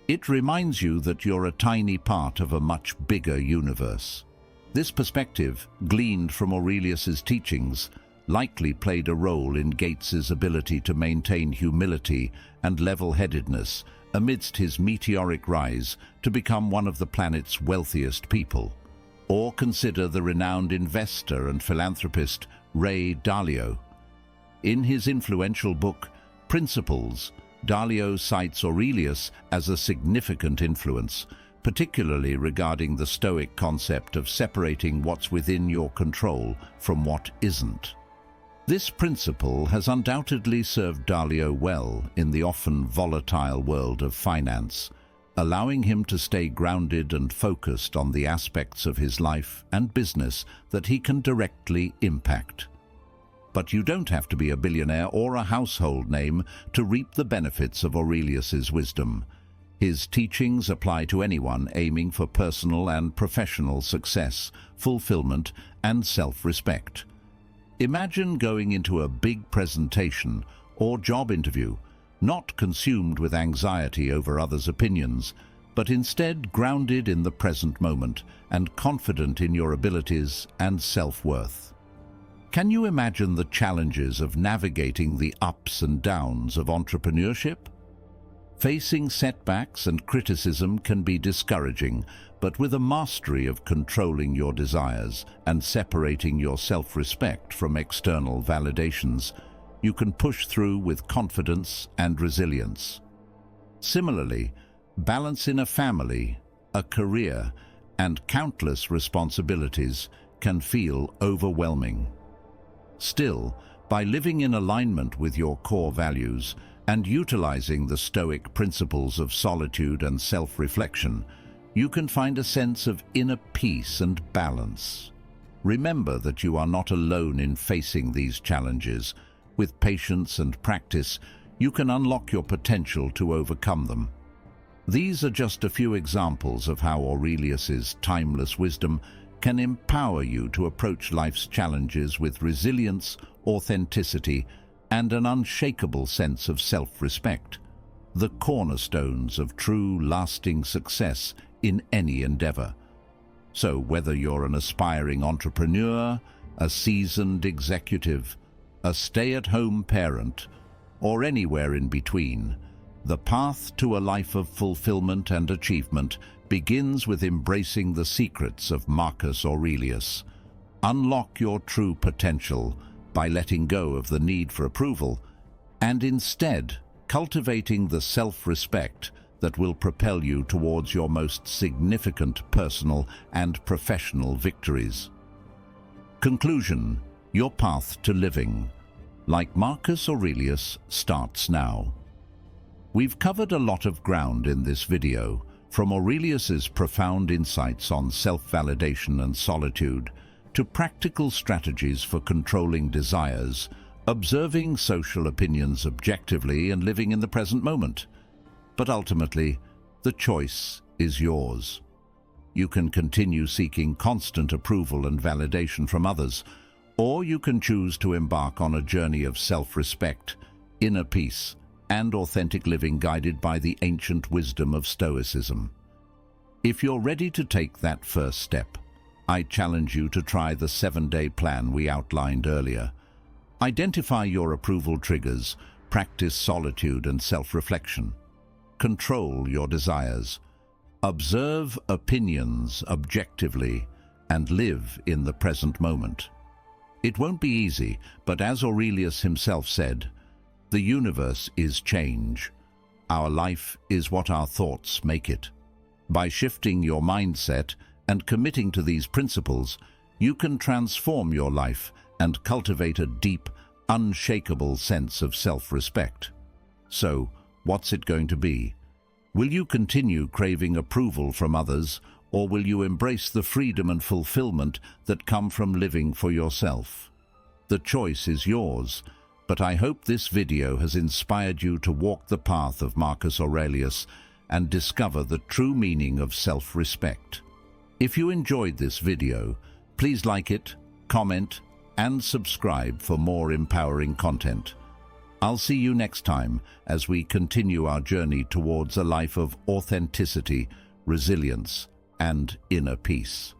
"It reminds you that you're a tiny part of a much bigger universe." This perspective, gleaned from Aurelius's teachings, likely played a role in Gates's ability to maintain humility and level-headedness amidst his meteoric rise to become one of the planet's wealthiest people. Or consider the renowned investor and philanthropist Ray Dalio. In his influential book, Principles, Dalio cites Aurelius as a significant influence, particularly regarding the Stoic concept of separating what's within your control from what isn't. This principle has undoubtedly served Dalio well in the often volatile world of finance, allowing him to stay grounded and focused on the aspects of his life and business that he can directly impact. But you don't have to be a billionaire or a household name to reap the benefits of Aurelius's wisdom. His teachings apply to anyone aiming for personal and professional success, fulfillment, and self-respect. Imagine going into a big presentation or job interview, not consumed with anxiety over others' opinions, but instead grounded in the present moment and confident in your abilities and self-worth. Can you imagine the challenges of navigating the ups and downs of entrepreneurship? Facing setbacks and criticism can be discouraging, but with a mastery of controlling your desires and separating your self-respect from external validations, you can push through with confidence and resilience. Similarly, balance in a family, a career, and countless responsibilities can feel overwhelming. Still, by living in alignment with your core values and utilizing the Stoic principles of solitude and self-reflection, you can find a sense of inner peace and balance. Remember that you are not alone in facing these challenges. With patience and practice, you can unlock your potential to overcome them. These are just a few examples of how Aurelius's timeless wisdom can empower you to approach life's challenges with resilience, authenticity, and an unshakable sense of self-respect, the cornerstones of true, lasting success in any endeavor. So whether you're an aspiring entrepreneur, a seasoned executive, a stay-at-home parent, or anywhere in between, the path to a life of fulfillment and achievement begins with embracing the secrets of Marcus Aurelius. Unlock your true potential by letting go of the need for approval and instead cultivating the self-respect that will propel you towards your most significant personal and professional victories. Conclusion: your path to living, like Marcus Aurelius, starts now. We've covered a lot of ground in this video, from Aurelius's profound insights on self-validation and solitude to practical strategies for controlling desires, observing social opinions objectively, and living in the present moment. But ultimately, the choice is yours. You can continue seeking constant approval and validation from others, or you can choose to embark on a journey of self-respect, inner peace, and authentic living guided by the ancient wisdom of Stoicism. If you're ready to take that first step, I challenge you to try the 7-day plan we outlined earlier. Identify your approval triggers, practice solitude and self-reflection. Control your desires. Observe opinions objectively and live in the present moment. It won't be easy, but as Aurelius himself said, the universe is change. Our life is what our thoughts make it. By shifting your mindset and committing to these principles, you can transform your life and cultivate a deep, unshakable sense of self-respect. So, what's it going to be? Will you continue craving approval from others, or will you embrace the freedom and fulfillment that come from living for yourself? The choice is yours, but I hope this video has inspired you to walk the path of Marcus Aurelius and discover the true meaning of self-respect. If you enjoyed this video, please like it, comment, and subscribe for more empowering content. I'll see you next time as we continue our journey towards a life of authenticity, resilience, and inner peace.